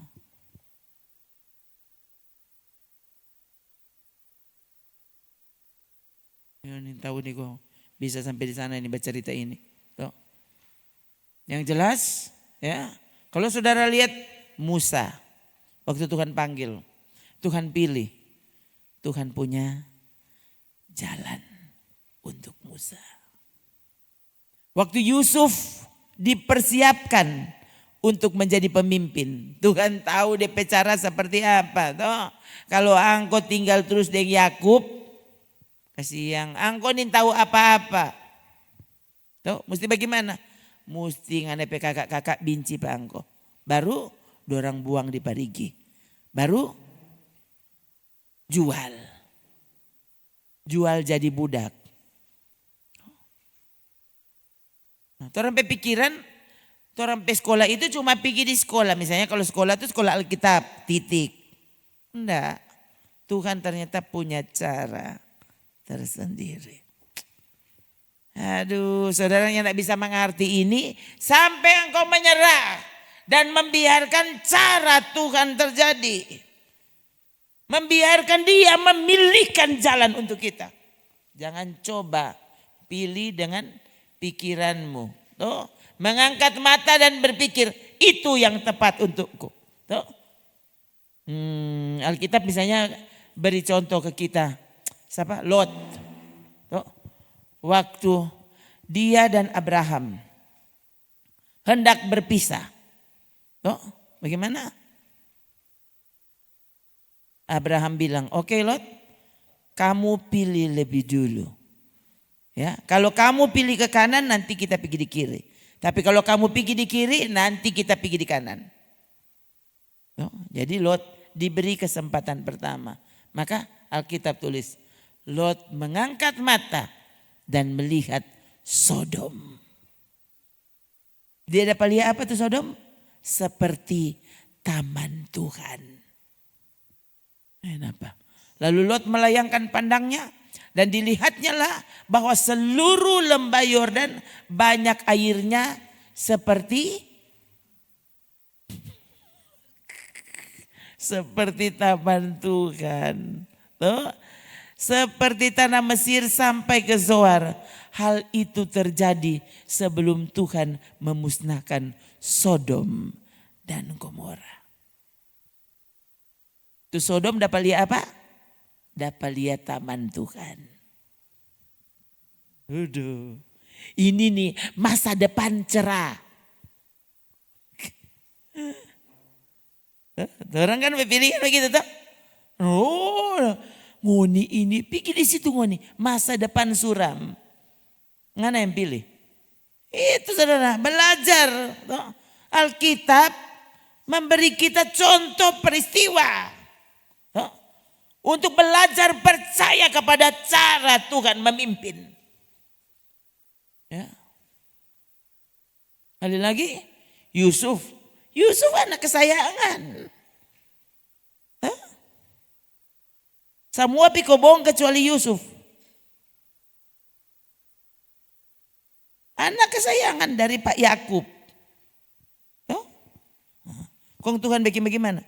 Ini tahu nih gue bisa sampai di sana ini baca cerita ini. Tuh. Yang jelas, ya, kalau saudara lihat Musa, waktu Tuhan panggil, Tuhan pilih, Tuhan punya jalan untuk Musa. Waktu Yusuf dipersiapkan untuk menjadi pemimpin, Tuhan tahu DP cara seperti apa. Toh, kalau engkau tinggal terus dengan Yakub, kasihan, engkau nih tahu apa-apa. Toh, mesti bagaimana? Mesti nganepe kakak-kakak benci pak engkau. Baru dorang buang di Parigi. Baru jual jadi budak. Nah, orang pikiran, orang sekolah itu cuma pergi di sekolah. Misalnya kalau sekolah itu sekolah Alkitab, titik. Enggak, Tuhan ternyata punya cara tersendiri. Aduh, saudara yang tidak bisa mengerti ini sampai engkau menyerah dan membiarkan cara Tuhan terjadi. Membiarkan dia memilihkan jalan untuk kita. Jangan coba pilih dengan pikiranmu. Tuh, mengangkat mata dan berpikir itu yang tepat untukku. Tuh. Alkitab misalnya beri contoh ke kita. Siapa? Lot. Tuh. Waktu dia dan Abraham hendak berpisah. Tuh, bagaimana? Abraham bilang, oke Lot, kamu pilih lebih dulu. Ya, kalau kamu pilih ke kanan nanti kita pergi di kiri. Tapi kalau kamu pergi di kiri nanti kita pergi di kanan. Tuh, jadi Lot diberi kesempatan pertama. Maka Alkitab tulis, Lot mengangkat mata dan melihat Sodom. Dia dapat lihat apa tuh Sodom? Seperti taman Tuhan. Kenapa? Lalu Lot melayangkan pandangnya dan dilihatnya lah bahwa seluruh lembah Yordan banyak airnya seperti taman Tuhan. Tuh. Seperti tanah Mesir sampai ke Zoar. Hal itu terjadi sebelum Tuhan memusnahkan Sodom dan Gomora. Itu Sodom dapat lihat apa? Dapat lihat taman Tuhan. Aduh. Ini nih masa depan cerah. Orang kan berpilih begitu tuh. Oh, ngoni ini pikir di situ ngoni masa depan suram. Ngana yang pilih? Itu saudara belajar. Alkitab memberi kita contoh peristiwa. Untuk belajar percaya kepada cara Tuhan memimpin. Ya. Kali lagi Yusuf anak kesayangan. Semua pikobong kecuali Yusuf. Anak kesayangan dari Pak Yakub. Kong Tuhan bagaimana?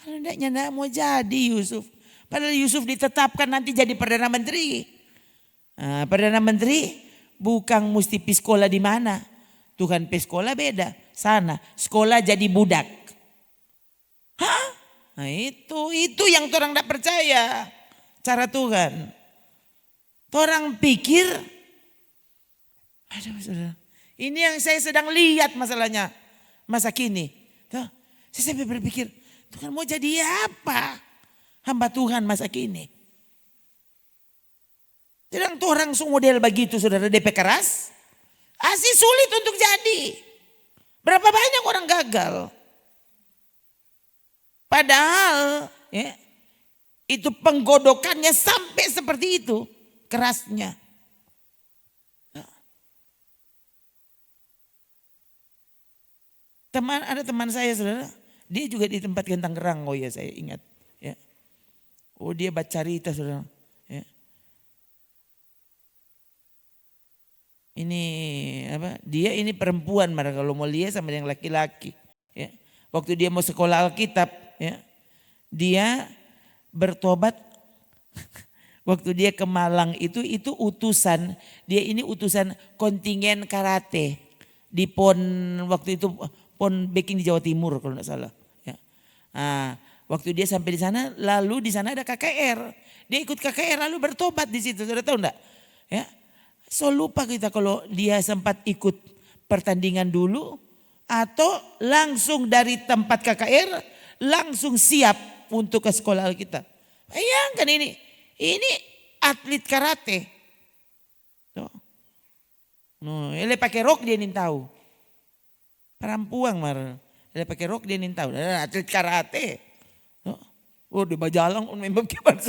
Kalau tidak mau jadi Yusuf. Padahal Yusuf ditetapkan nanti jadi Perdana Menteri. Nah, Perdana Menteri bukan mesti pi sekolah di mana. Tuhan pi sekolah beda. Sana sekolah jadi budak. Nah itu yang orang tidak percaya cara Tuhan. Orang pikir, aduh saudara, ini yang saya sedang lihat masalahnya masa kini. Tuh, saya sampai berpikir, Tuhan mau jadi apa hamba Tuhan masa kini? Sedang tuh orang model begitu saudara DP keras, asli sulit untuk jadi. Berapa banyak orang gagal. Padahal ya, itu penggodokannya sampai seperti itu kerasnya. Ada teman saya saudara, dia juga ditempatkan Tangerang, oh ya saya ingat. Ya. Oh dia baca cerita saudara. Ya. Ini apa? Dia ini perempuan, malah kalau mau lihat sama yang laki-laki. Ya. Waktu dia mau sekolah Alkitab, ya, dia bertobat. Waktu dia ke Malang itu utusan, dia ini utusan kontingen karate di PON waktu itu. PON Beking di Jawa Timur kalau tidak salah. Ya. Nah, waktu dia sampai di sana, lalu di sana ada KKR. Dia ikut KKR lalu bertobat di situ. Sudah tahu enggak? Ya. So lupa kita kalau dia sempat ikut pertandingan dulu atau langsung dari tempat KKR langsung siap untuk ke sekolah Alkitab. Bayangkan ini atlet karate. Tuh. No, ele pakai rok dia nih tahu. Perempuan mar, dia pakai rok dia nih tahu. Atlet karate. Oh di Bajalang memang kibat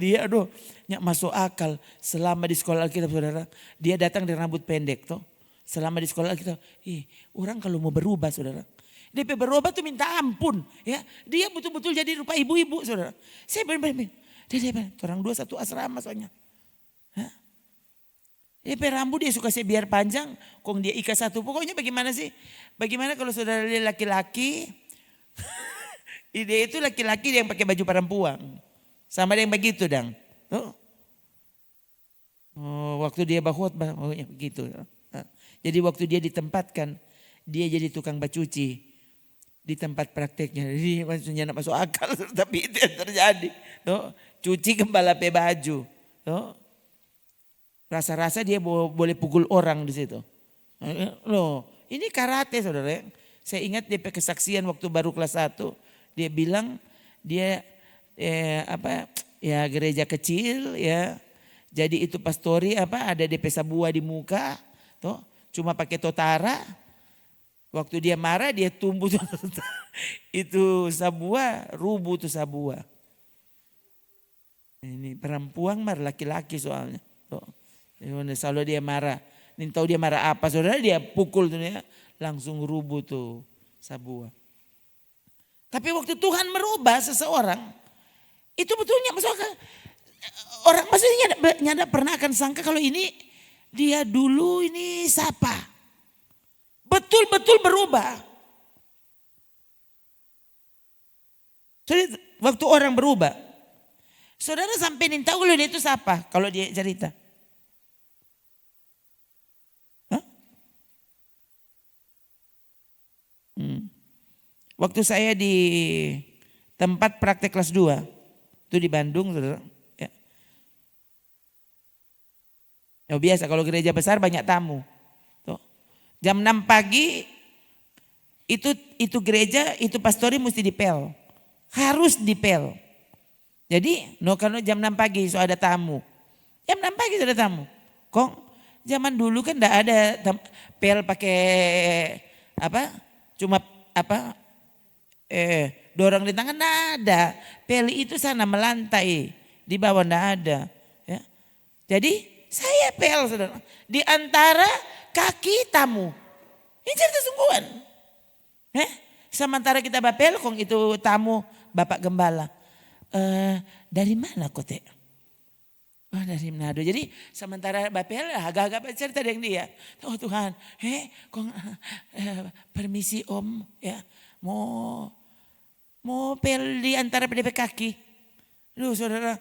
dia aduh nyak masuk akal selama di sekolah Alkitab saudara dia datang dengan rambut pendek toh selama di sekolah Alkitab orang kalau mau berubah saudara dia berubah tuh minta ampun ya dia betul-betul jadi rupa ibu-ibu saudara saya benar-benar dia orang dua satu asrama soalnya. Dia rambut dia suka saya biar panjang, kong dia ikat satu. Pokoknya bagaimana sih? Bagaimana kalau saudara lihat laki-laki? Ide itu laki-laki yang pakai baju perempuan. Sama yang begitu dang. Oh, waktu dia berkhotbah, begitu. Jadi waktu dia ditempatkan, dia jadi tukang bacuci di tempat prakteknya. Jadi maksudnya nak masuk akal, tapi itu yang terjadi. Cuci kembali baju. Rasa-rasa dia boleh pukul orang di situ. Loh, ini karate saudara. Saya ingat dia kesaksian waktu baru kelas 1. Dia bilang dia gereja kecil ya. Jadi itu pastori ada DP sabua di muka. Toh, cuma pakai totara. Waktu dia marah dia tumbuh itu sabua, rubuh tuh sabua. Ini perempuan laki-laki soalnya. Toh. Selalu dia marah. Nih tahu dia marah apa saudara dia pukul tuh ya, langsung rubuh tuh sabua. Tapi waktu Tuhan merubah seseorang itu betulnya maksudnya orang maksudnya tidak pernah akan sangka kalau ini dia dulu ini siapa. Betul-betul berubah. Jadi waktu orang berubah. Saudara sampai nih tahu kalau dia itu siapa kalau dia cerita. Waktu saya di tempat praktek kelas 2, itu di Bandung saudara. Ya. Ya biasa kalau gereja besar banyak tamu. Tuh. Jam 6 pagi itu gereja, itu pastori mesti dipel. Harus dipel. Jadi karena jam 6 pagi so ada tamu. Jam 6 pagi sudah tamu. Kok zaman dulu kan enggak ada pel pakai cuma dorong di tangan enggak ada. Peli itu sana melantai, di bawah enggak ada. Ya. Jadi saya pel saudara, di antara kaki tamu. Ini cerita sungguhan. Sementara kita bapel kong itu tamu Bapak Gembala. Dari mana kok teh? Oh dari Manado. Jadi sementara bapel agak-agak cerita dengan dia. Oh Tuhan, kong permisi om ya. Mau pel di antara PDP kaki. Duh saudara,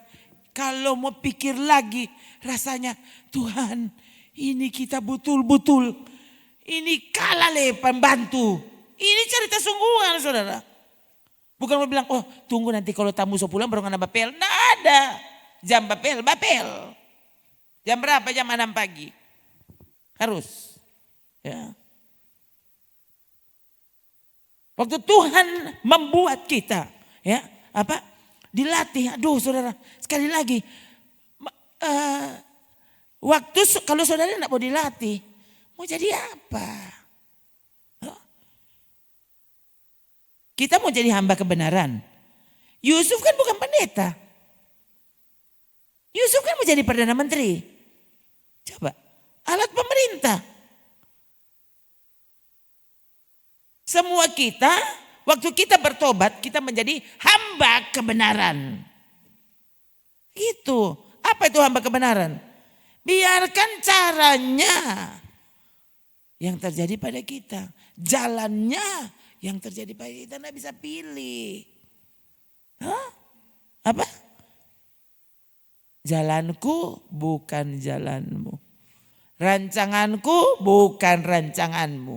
kalau mau pikir lagi rasanya Tuhan ini kita betul-betul. Ini kalah pembantu. Ini cerita sungguhan saudara. Bukan mau bilang, oh tunggu nanti kalau tamu so pulang baru ngana bapel. Nggak ada. Jam bapel. Jam berapa? Jam 6 pagi. Harus. Ya. Waktu Tuhan membuat kita, ya, dilatih. Aduh saudara, sekali lagi, waktu kalau saudara tidak mau dilatih, mau jadi apa? Kita mau jadi hamba kebenaran. Yusuf kan bukan pendeta. Yusuf kan mau jadi perdana menteri. Coba, alat pemerintah. Semua kita, waktu kita bertobat, kita menjadi hamba kebenaran. Gitu. Apa itu hamba kebenaran? Biarkan caranya yang terjadi pada kita. Jalannya yang terjadi pada kita, tidak bisa pilih. Apa? Jalanku bukan jalanmu. Rancanganku bukan rancanganmu.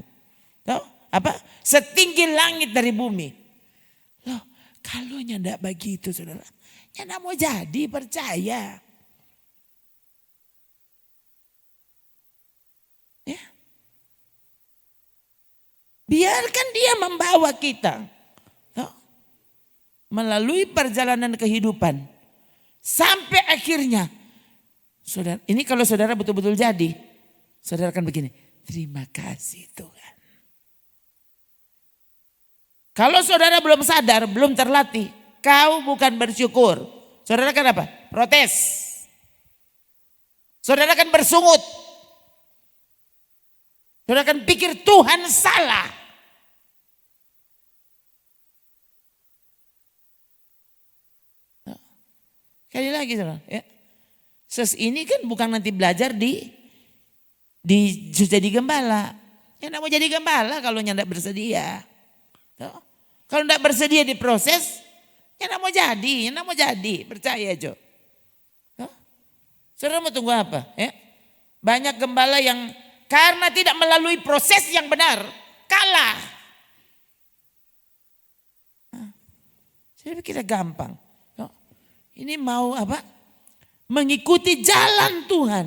Tahu? Apa? Setinggi langit dari bumi. Loh, kalau tidak begitu saudara, tidak mau jadi percaya. Ya. Biarkan dia membawa kita melalui perjalanan kehidupan sampai akhirnya. Saudara, ini kalau saudara betul-betul jadi, saudara akan begini, terima kasih Tuhan. Kalau saudara belum sadar, belum terlatih, kau bukan bersyukur. Saudara kan apa? Protes. Saudara kan bersungut. Saudara kan pikir Tuhan salah. Sekali lagi saudara, ya. Ini kan bukan nanti belajar di jadi gembala. Ya tidak mau jadi gembala kalau tidak bersedia. Kalau tidak bersedia diproses, ya tidak mau jadi, percaya Jo. Saudara mau tunggu apa? Ya? Banyak gembala yang karena tidak melalui proses yang benar, kalah. Saya pikir gampang. Ini mau apa? Mengikuti jalan Tuhan.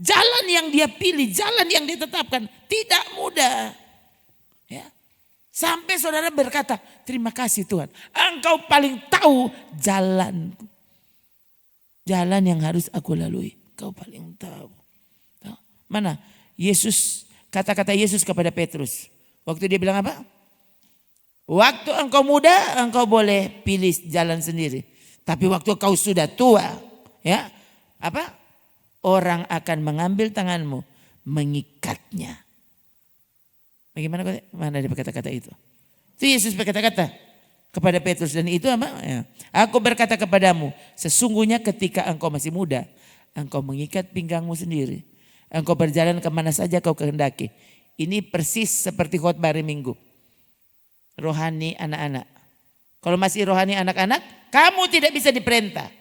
Jalan yang dia pilih, jalan yang ditetapkan. Tidak mudah. Ya. Sampai saudara berkata, terima kasih Tuhan. Engkau paling tahu jalanku. Jalan yang harus aku lalui. Kau paling tahu. Mana? Yesus, kata-kata Yesus kepada Petrus. Waktu dia bilang apa? Waktu engkau muda, engkau boleh pilih jalan sendiri. Tapi waktu kau sudah tua, ya, apa? Orang akan mengambil tanganmu, mengikatnya. Bagaimana? Mana dia berkata-kata itu? Itu Yesus berkata-kata kepada Petrus dan itu apa? Ya. Aku berkata kepadamu, sesungguhnya ketika engkau masih muda, engkau mengikat pinggangmu sendiri. Engkau berjalan kemana saja kau kehendaki. Ini persis seperti khotbah hari Minggu. Rohani anak-anak. Kalau masih rohani anak-anak, kamu tidak bisa diperintah.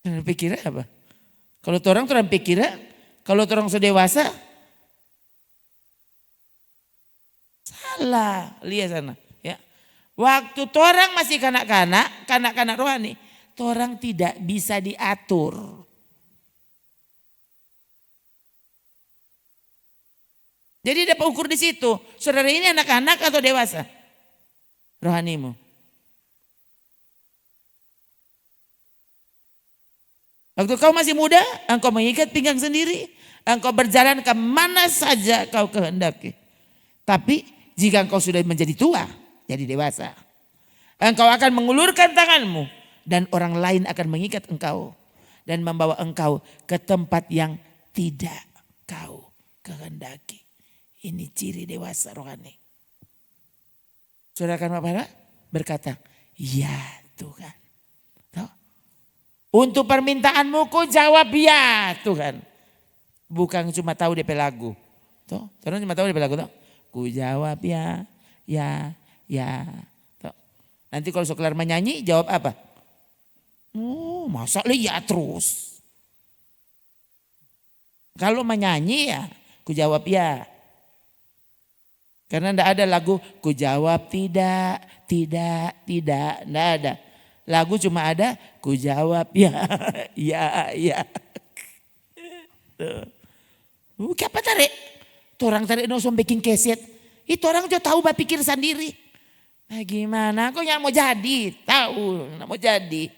Pikirnya apa? Kalau orang pikirnya, kalau orang sudah dewasa, salah. Lihat sana. Ya. Waktu orang masih kanak-kanak rohani, orang tidak bisa diatur. Jadi dapat ukur di situ. Saudara ini anak-anak atau dewasa? Rohanimu. Waktu kau masih muda, engkau mengikat pinggang sendiri. Engkau berjalan kemana saja kau kehendaki. Tapi jika engkau sudah menjadi tua, jadi dewasa. Engkau akan mengulurkan tanganmu. Dan orang lain akan mengikat engkau. Dan membawa engkau ke tempat yang tidak kau kehendaki. Ini ciri dewasa rohani. Saudara kan Bapak berkata, ya Tuhan. Untuk permintaanmu ku jawab ya Tuhan. Bukan cuma tahu DP lagu. Saudara cuma tahu DP lagu. Ku jawab ya. Nanti kalau sekelar menyanyi jawab apa? Masa ya terus. Kalau menyanyi ya ku jawab ya. Karena enggak ada lagu ku jawab tidak, tidak, enggak ada. Lagu cuma ada ku jawab ya, ya. Apa tarik? Orang tarik langsung bikin keset. Itu orang juga tahu berpikir sendiri. Nah, gimana? Kau yang mau jadi? Tahu, nggak mau jadi.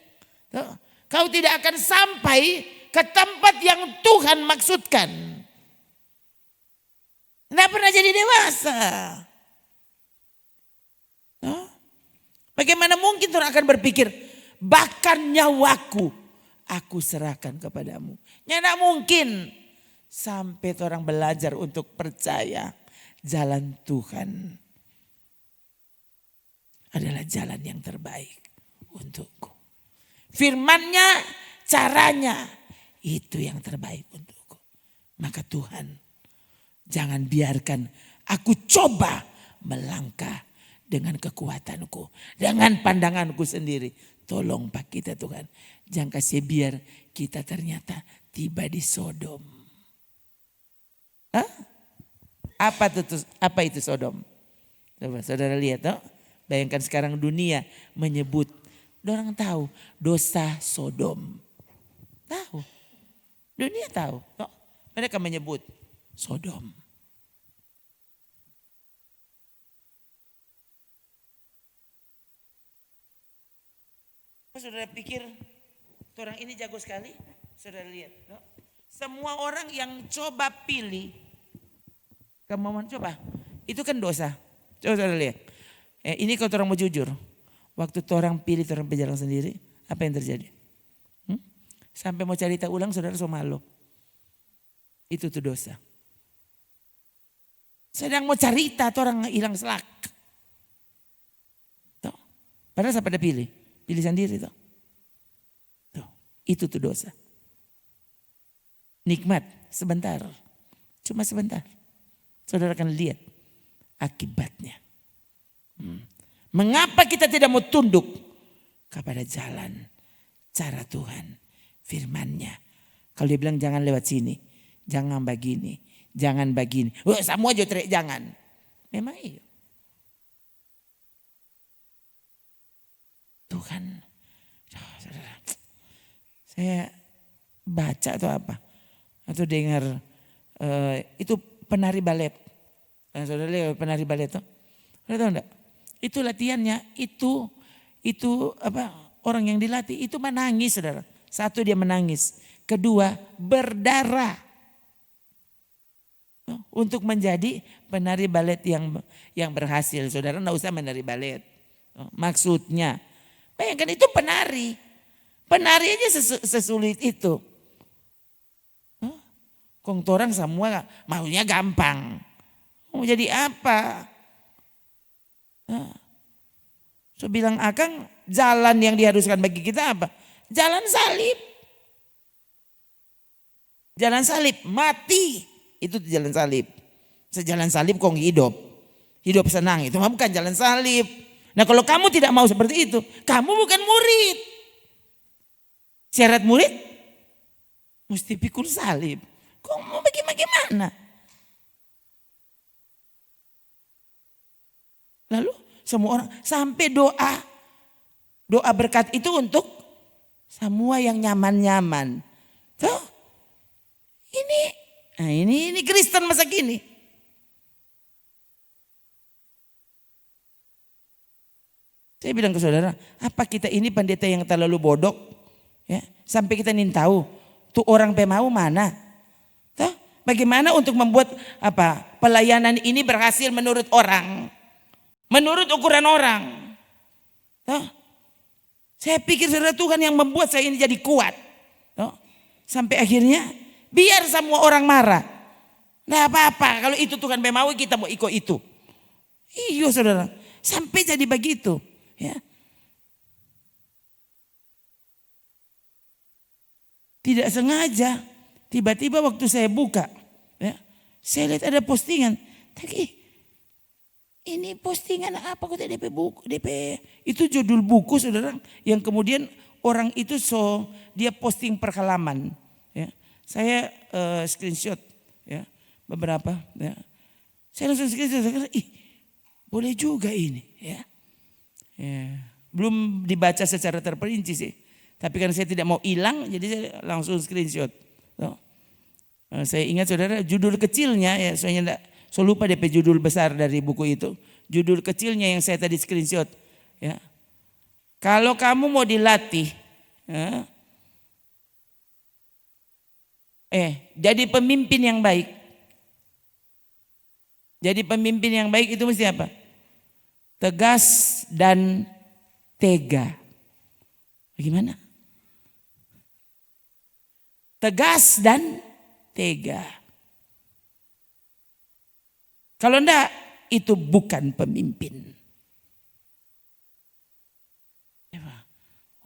Tuh. Kau tidak akan sampai ke tempat yang Tuhan maksudkan. Nggak pernah jadi dewasa. Tuh. Bagaimana mungkin orang akan berpikir, bahkan nyawaku aku serahkan kepadamu. Nggak mungkin. Sampai orang belajar untuk percaya jalan Tuhan adalah jalan yang terbaik untukku. Firman-Nya, caranya itu yang terbaik untukku. Maka Tuhan, jangan biarkan aku coba melangkah dengan kekuatanku, dengan pandanganku sendiri. Tolong Pak kita Tuhan, jangan kasih biar kita ternyata tiba di Sodom. Hah? Apa itu Sodom? Coba saudara lihat, no? Bayangkan sekarang dunia menyebut, orang tahu dosa Sodom. Tahu, dunia tahu. No? Mereka menyebut Sodom. Saudara pikir orang ini jago sekali? Saudara lihat, no? Semua orang yang coba pilih kemauan coba, itu kan dosa. Coba saudara lihat. Ini kalau orang mau jujur, waktu orang pilih orang berjalan sendiri, apa yang terjadi? Sampai mau cerita ulang saudara so malu. Itu tuh dosa. Sedang mau cerita orang hilang selak. Tuh. Padahal siapa ada pilih sendiri tuh. Tuh. Itu tuh dosa. Nikmat sebentar, cuma sebentar. Saudara akan lihat akibatnya. Mengapa kita tidak mau tunduk kepada jalan, cara Tuhan, firman-Nya. Kalau dia bilang jangan lewat sini, jangan begini, jangan begini. Semua juga teriak jangan. Memang iya. Tuhan, saudara, saya baca atau apa? Atau dengar itu penari balet. Saudara lihat penari balet itu? Saudara tahu enggak? Itu latihannya, itu apa? Orang yang dilatih itu menangis, saudara. Satu dia menangis, kedua berdarah. Untuk menjadi penari balet yang berhasil. Saudara enggak usah menari balet. Maksudnya, bayangkan itu penari. Penari aja sesulit itu. Kong torang semua maunya gampang. Mau jadi apa? So bilang Akang, jalan yang diharuskan bagi kita apa? Jalan salib. Jalan salib, mati. Itu jalan salib. Sejalan salib kong hidup. Hidup senang, itu bukan jalan salib. Nah kalau kamu tidak mau seperti itu, kamu bukan murid. Syarat murid, mesti pikul salib. Kok mau bagaimana? Lalu semua orang sampai doa berkat itu untuk semua yang nyaman-nyaman. Tuh, ini Kristen masa kini. Saya bilang ke saudara, apa kita ini pendeta yang terlalu bodoh? Ya, sampai kita ingin tahu tuh orang pemau mana? Bagaimana untuk membuat pelayanan ini berhasil menurut orang, menurut ukuran orang. Saya pikir saudara Tuhan yang membuat saya ini jadi kuat. Sampai akhirnya biar semua orang marah. Nah apa-apa kalau itu Tuhan mau kita mau ikut itu. Iya saudara, sampai jadi begitu. Ya. Tidak sengaja, tiba-tiba waktu saya buka, ya, saya lihat ada postingan. Tapi ini postingan apa kok DP buku, DP itu judul buku saudara, yang kemudian orang itu dia posting per halaman. Ya. Saya screenshot ya beberapa. Ya. Saya langsung screenshot, saya kata, Boleh juga ini ya. Belum dibaca secara terperinci sih. Tapi karena saya tidak mau hilang jadi saya langsung screenshot. Saya ingat saudara judul kecilnya ya, saya lupa DP judul besar dari buku itu. Judul kecilnya yang saya tadi screenshot ya. Kalau kamu mau dilatih ya, jadi pemimpin yang baik. Jadi pemimpin yang baik itu mesti apa? Tegas dan tega. Bagaimana? Tegas dan tega. Kalau enggak, itu bukan pemimpin.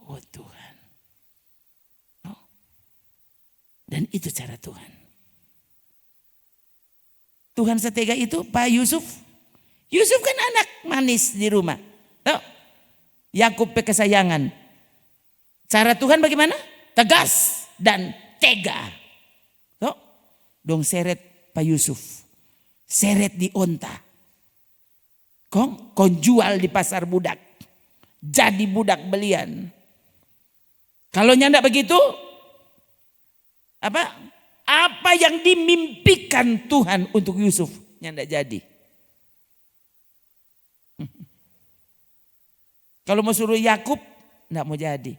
Oh Tuhan. Dan itu cara Tuhan. Tuhan setega itu Pak Yusuf. Yusuf kan anak manis di rumah. Yakub kesayangan. Cara Tuhan bagaimana? Tegas dan tega. Dong seret Pak Yusuf. Seret di onta. Kon jual di pasar budak. Jadi budak belian. Kalau nyanda begitu, apa yang dimimpikan Tuhan untuk Yusuf nyanda jadi. Kalau mau suruh Yakub, enggak mau jadi.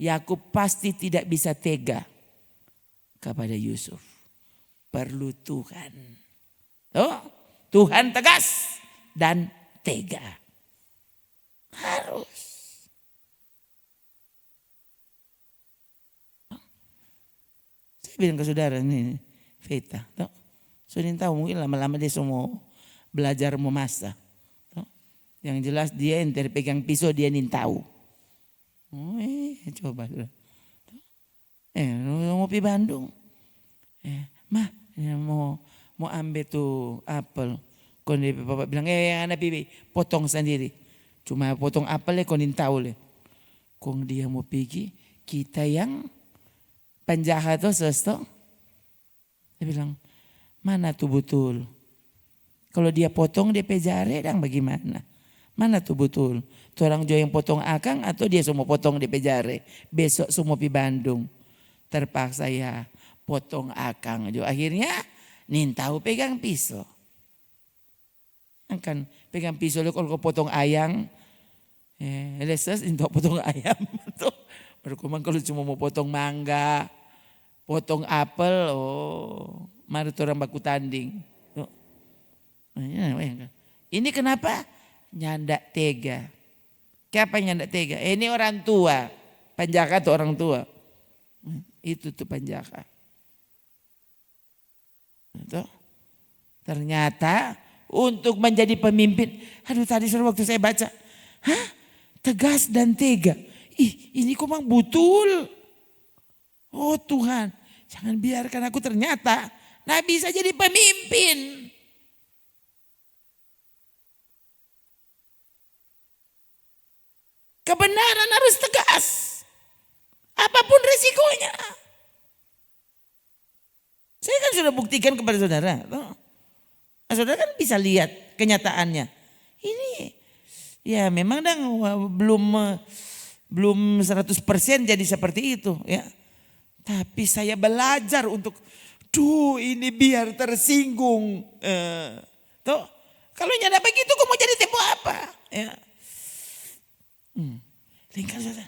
Yakub pasti tidak bisa tega kepada Yusuf. Perlu Tuhan. Tuhan tegas dan tega. Harus. Saya bilang ke saudara ini, Veta. Sudah tahu mungkin lama-lama dia semua belajar memasak. Yang jelas dia yang terpegang pisau dia nih tahu. Coba. Mau pergi Bandung. Mah mau ambil tuh apel. Kon dia bapak bilang anak pipi potong sendiri. Cuma potong apelnya kon tahu le. Kong dia mau pergi kita yang penjahat tuh sesto. Dia bilang mana tuh betul. Kalau dia potong dia pejare dan bagaimana? Mana tuh betul? Tuh orang jual yang potong akang atau dia semua potong di pejare. Besok semua pi Bandung. Terpaksa ya potong akang. Akhirnya nin tahu pegang pisau. Kan pegang pisau kalau kau potong ayam. Leses untuk potong ayam. Berkumang kalau cuma mau potong mangga. Potong apel. Mari orang baku tanding. Ini kenapa? Nyandak tega. Siapa nyandak tega? Ini orang tua. Penjaga tuh orang tua. Itu tuh penjaga. Ternyata untuk menjadi pemimpin. Aduh tadi waktu saya baca. Tegas dan tega. Ini kok mang betul. Oh Tuhan. Jangan biarkan aku ternyata. Nah bisa jadi pemimpin. Kebenaran harus tegas. Apapun resikonya. Saya kan sudah buktikan kepada saudara. Saudara kan bisa lihat kenyataannya. Ini ya memang belum 100% jadi seperti itu ya. Tapi saya belajar untuk ini biar tersinggung. Kalau nyada begitu kok mau jadi tempo apa? Ya. Lingkar saudara.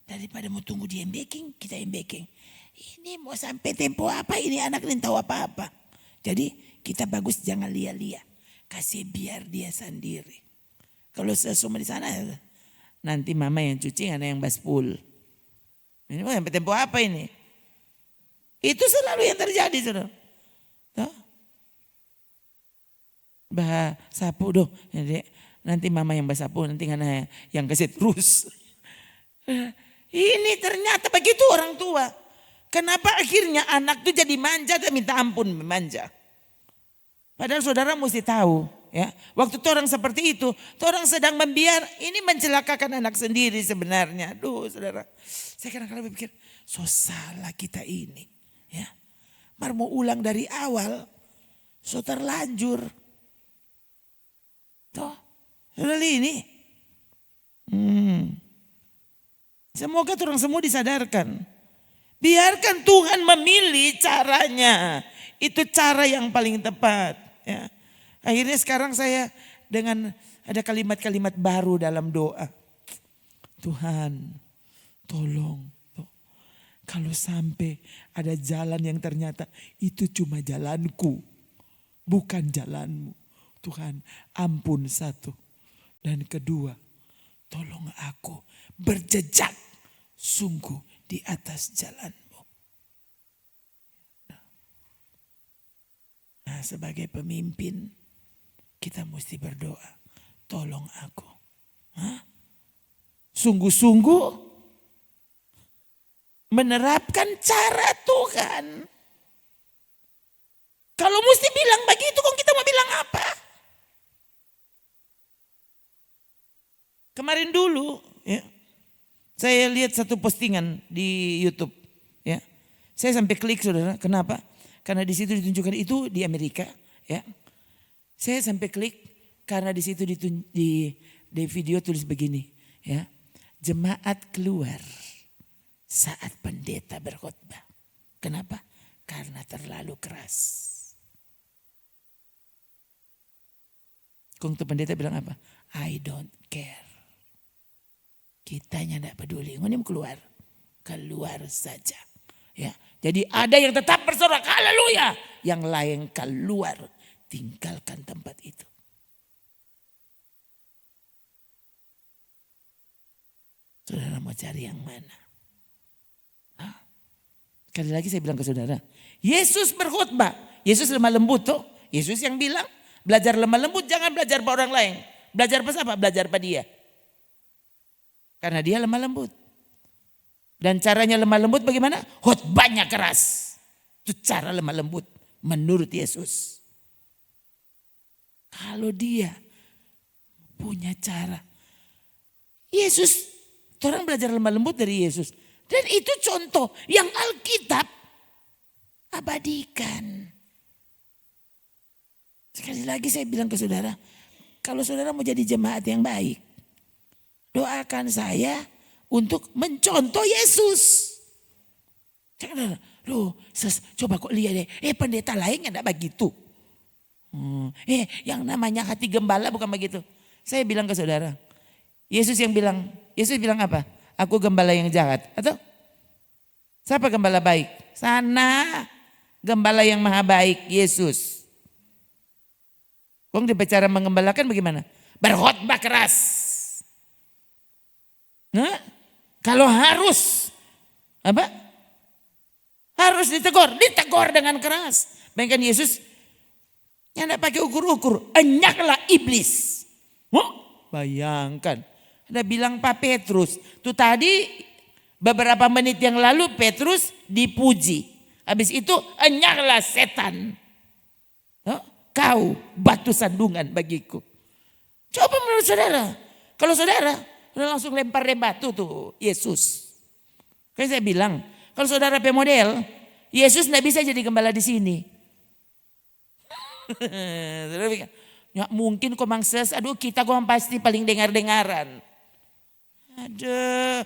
Daripada mau tunggu dia baking, kita yang baking. Ini mau sampai tempo apa ini anak ini tahu apa-apa. Jadi kita bagus jangan lia-lia. Kasih biar dia sendiri. Kalau semua di sana nanti mama yang cuci anak yang baspul. Ini mau sampai tempo apa ini? Itu selalu yang terjadi saudara. Bah sapu doh. Nanti mama yang basapu nanti anak yang kasih terus. Ini ternyata begitu orang tua. Kenapa akhirnya anak itu jadi manja dan minta ampun manja. Padahal saudara mesti tahu ya. Waktu itu orang seperti itu. Orang sedang ini mencelakakan anak sendiri sebenarnya. Aduh saudara. Saya kadang-kadang berpikir so salah kita ini. Ya. Mau ulang dari awal. So terlanjur. Saudara ini. Semoga orang semua disadarkan. Biarkan Tuhan memilih caranya. Itu cara yang paling tepat. Ya. Akhirnya sekarang saya dengan ada kalimat-kalimat baru dalam doa. Tuhan tolong. Kalau sampai ada jalan yang ternyata itu cuma jalanku. Bukan jalanmu. Tuhan ampun satu. Dan kedua, tolong aku berjejak sungguh di atas jalanmu. Nah, sebagai pemimpin kita mesti berdoa. Tolong aku. Sungguh-sungguh menerapkan cara Tuhan. Kalau mesti bilang begitu, kok kita mau bilang apa? Kemarin dulu, ya, saya lihat satu postingan di YouTube, ya, saya sampai klik saudara. Kenapa? Karena di situ ditunjukkan itu di Amerika, ya. Saya sampai klik karena di situ di video tulis begini, ya, jemaat keluar saat pendeta berkhotbah. Kenapa? Karena terlalu keras. Kong tuh pendeta bilang apa? I don't care. Kitanya tidak peduli. Ngonim keluar. Keluar saja. Ya. Jadi ada yang tetap bersorak. Haleluya. Yang lain keluar. Tinggalkan tempat itu. Saudara mau cari yang mana? Sekali lagi saya bilang ke saudara. Yesus berkhotbah. Yesus lemah lembut tuh. Yesus yang bilang. Belajar lemah lembut, jangan belajar pada orang lain. Belajar pada apa? Belajar pada dia. Karena dia lemah lembut. Dan caranya lemah lembut bagaimana? Khotbahnya keras. Itu cara lemah lembut menurut Yesus. Kalau dia punya cara. Yesus, orang belajar lemah lembut dari Yesus. Dan itu contoh yang Alkitab abadikan. Sekali lagi saya bilang ke saudara, kalau saudara mau jadi jemaat yang baik, doakan saya untuk mencontoh Yesus. Loh, coba kok lihat deh, pendeta lain enggak begitu. Yang namanya hati gembala bukan begitu. Saya bilang ke saudara, Yesus bilang apa? Aku gembala yang jahat. Atau siapa gembala baik? Sana gembala yang maha baik, Yesus. Kong dibicara mengembalakan bagaimana? Berkhotbah keras. Nah, kalau harus apa? Harus ditegur dengan keras. Bayangkan Yesus yang tidak pakai ukur-ukur, enyaklah iblis. Bayangkan, ada bilang Pak Petrus, tuh tadi beberapa menit yang lalu Petrus dipuji. Habis itu enyaklah setan. Kau batu sandungan bagiku. Coba menurut saudara. Kalau saudara langsung lempar batu tuh Yesus. Kayak saya bilang. Kalau saudara pemodel. Yesus tidak bisa jadi gembala di sini. Ya, mungkin kok mangses. Aduh kita kok pasti paling dengar-dengaran. Aduh.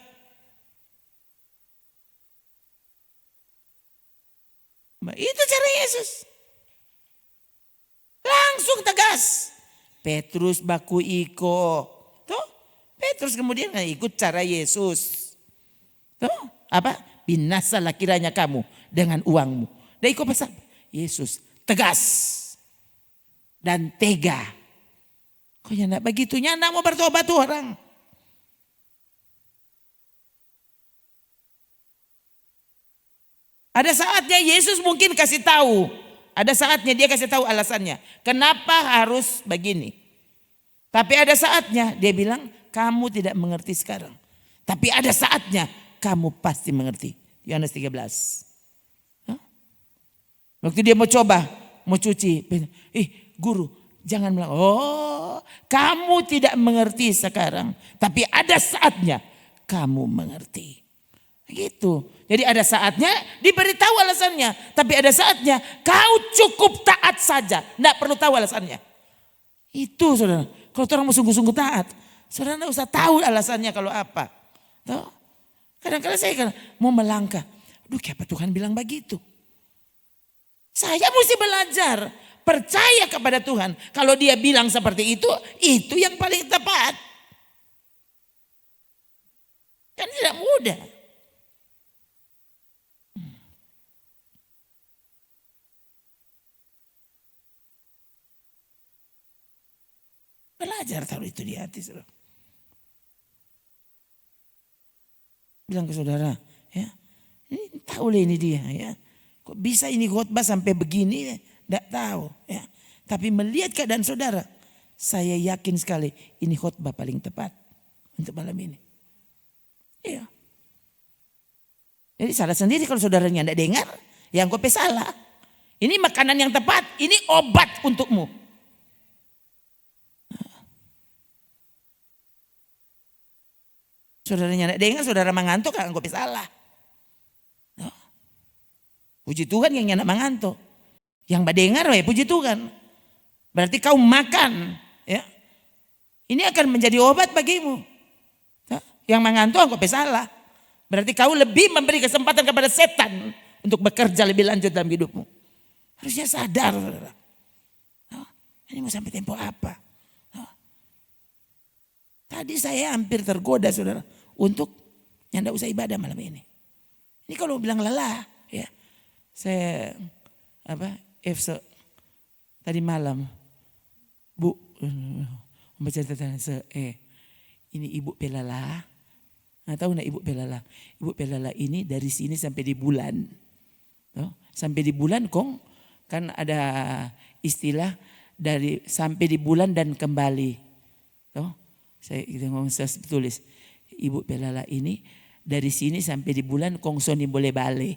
Itu cara Yesus. Langsung tegas. Petrus baku iko. Tuh, Petrus kemudian ikut cara Yesus. Tuh, apa? Binasalah kiranya kamu dengan uangmu. Dan ikut pasal Yesus tegas dan tega. Kok enggak begitu? Enggak mau bertobat tuh orang. Ada saatnya Yesus mungkin kasih tahu. Ada saatnya dia kasih tahu alasannya. Kenapa harus begini. Tapi ada saatnya dia bilang kamu tidak mengerti sekarang. Tapi ada saatnya kamu pasti mengerti. Yohanes 13. Waktu dia mau coba, mau cuci. Guru jangan bilang, kamu tidak mengerti sekarang. Tapi ada saatnya kamu mengerti. Gitu. Jadi ada saatnya diberitahu alasannya. Tapi ada saatnya kau cukup taat saja. Tidak perlu tahu alasannya. Itu saudara. Kalau orang mau sungguh-sungguh taat, saudara tidak usah tahu alasannya kalau apa. Tuh. Kadang-kadang saya mau melangkah. Aduh, kenapa Tuhan bilang begitu? Saya mesti belajar. Percaya kepada Tuhan. Kalau dia bilang seperti itu yang paling tepat. Kan tidak mudah. Belajar taruh itu di hati, saudara. Bilang ke saudara, ya, ini tahu lah ini dia, ya. Kok bisa ini khotbah sampai begini? Tidak tahu, ya. Tapi melihat keadaan saudara, saya yakin sekali ini khotbah paling tepat untuk malam ini. Iya. Jadi salah sendiri kalau saudaranya tidak dengar, yang kopi salah. Ini makanan yang tepat, ini obat untukmu. Saudaranya tidak dengar, saudara mengantuk, kan kopi salah. Puji Tuhan yang tidak mengantuk. Yang mendengar, puji Tuhan. Berarti kau makan, ya. Ini akan menjadi obat bagimu. Yang mengantuk, kopi salah. Berarti kau lebih memberi kesempatan kepada setan untuk bekerja lebih lanjut dalam hidupmu. Harusnya sadar, saudara. Ini mau sampai tempo apa? Tadi saya hampir tergoda, saudara, untuk yang tidak usah ibadah malam ini. Ini kalau bilang lelah, ya. Saya tadi malam, Bu, membaca tentang ini Ibu Pelala. Nah, tahu enggak Ibu Pelala? Ibu Pelala ini dari sini sampai di bulan. Sampai di bulan kan ada istilah dari sampai di bulan dan kembali. Saya tulis Ibu Pelala ini dari sini sampai di bulan soni boleh balik.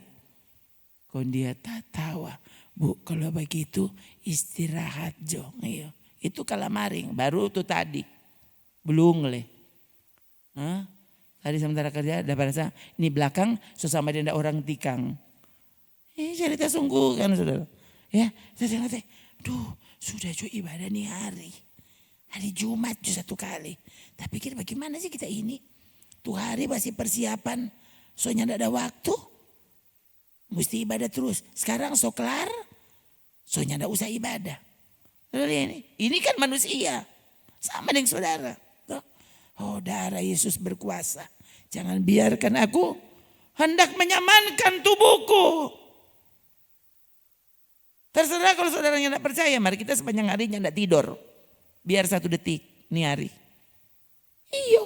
Kon dia tak tahu, Bu, kalau begitu istirahat jo. Itu kalamaring baru tuh tadi. Belum le. Tadi sementara kerja ada rasa ini belakang sesama dia orang tikang. Cerita sungguh kan saudara. Ya, saya kata, sudah jo ibadah nih hari Jumat jo satu kali. Tapi pikir bagaimana sih kita ini? Tuh hari masih persiapan, soalnya tidak ada waktu. Mesti ibadah terus. Sekarang kelar, soalnya tidak usah ibadah. Ini kan manusia, sama dengan saudara. Oh, darah Yesus berkuasa. Jangan biarkan aku hendak menyamankan tubuhku. Terserah kalau saudaranya tidak percaya, mari kita sepanjang harinya tidak tidur. Biar 1 detik nih hari. Iyo.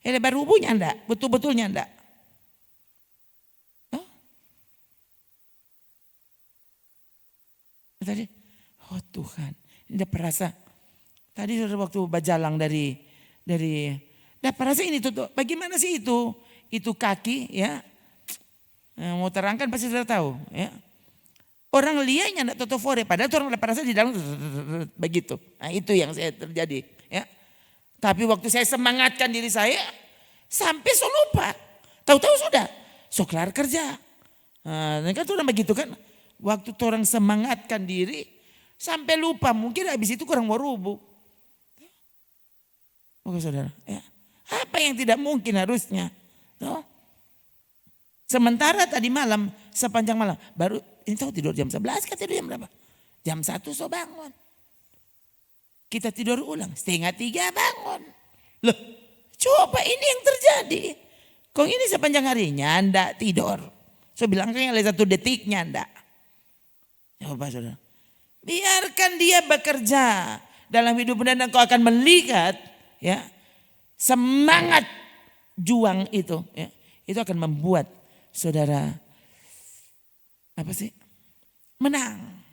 Lebar rubuhnya enggak? Betul-betulnya enggak? Tadi, oh Tuhan, ini udah perasa. Tadi sudah waktu bajalang dari udah perasa ini tuh, bagaimana sih itu? Itu kaki ya. Mau terangkan pasti sudah tahu ya. Orang lianya enggak totofore, padahal orang udah perasa di dalam begitu. Nah itu yang saya terjadi ya. Tapi waktu saya semangatkan diri saya, sampai so lupa. Tahu-tahu sudah, so kelar kerja. Nah kan orang begitu kan. Waktu orang semangatkan diri, sampai lupa. Mungkin habis itu kurang mau rubuh. Oke saudara, ya. Apa yang tidak mungkin harusnya. Sementara tadi malam, sepanjang malam. Baru, ini tahu tidur jam 11 kan tidur jam berapa? Jam 1 so bangun. Kita tidur ulang, 2:30 bangun. Loh, coba ini yang terjadi. Kok ini sepanjang harinya enggak tidur. So bilang kayak 1 detiknya enggak. Coba saudara. Biarkan dia bekerja dalam hidup dan engkau akan melihat ya semangat juang itu ya. Itu akan membuat saudara menang.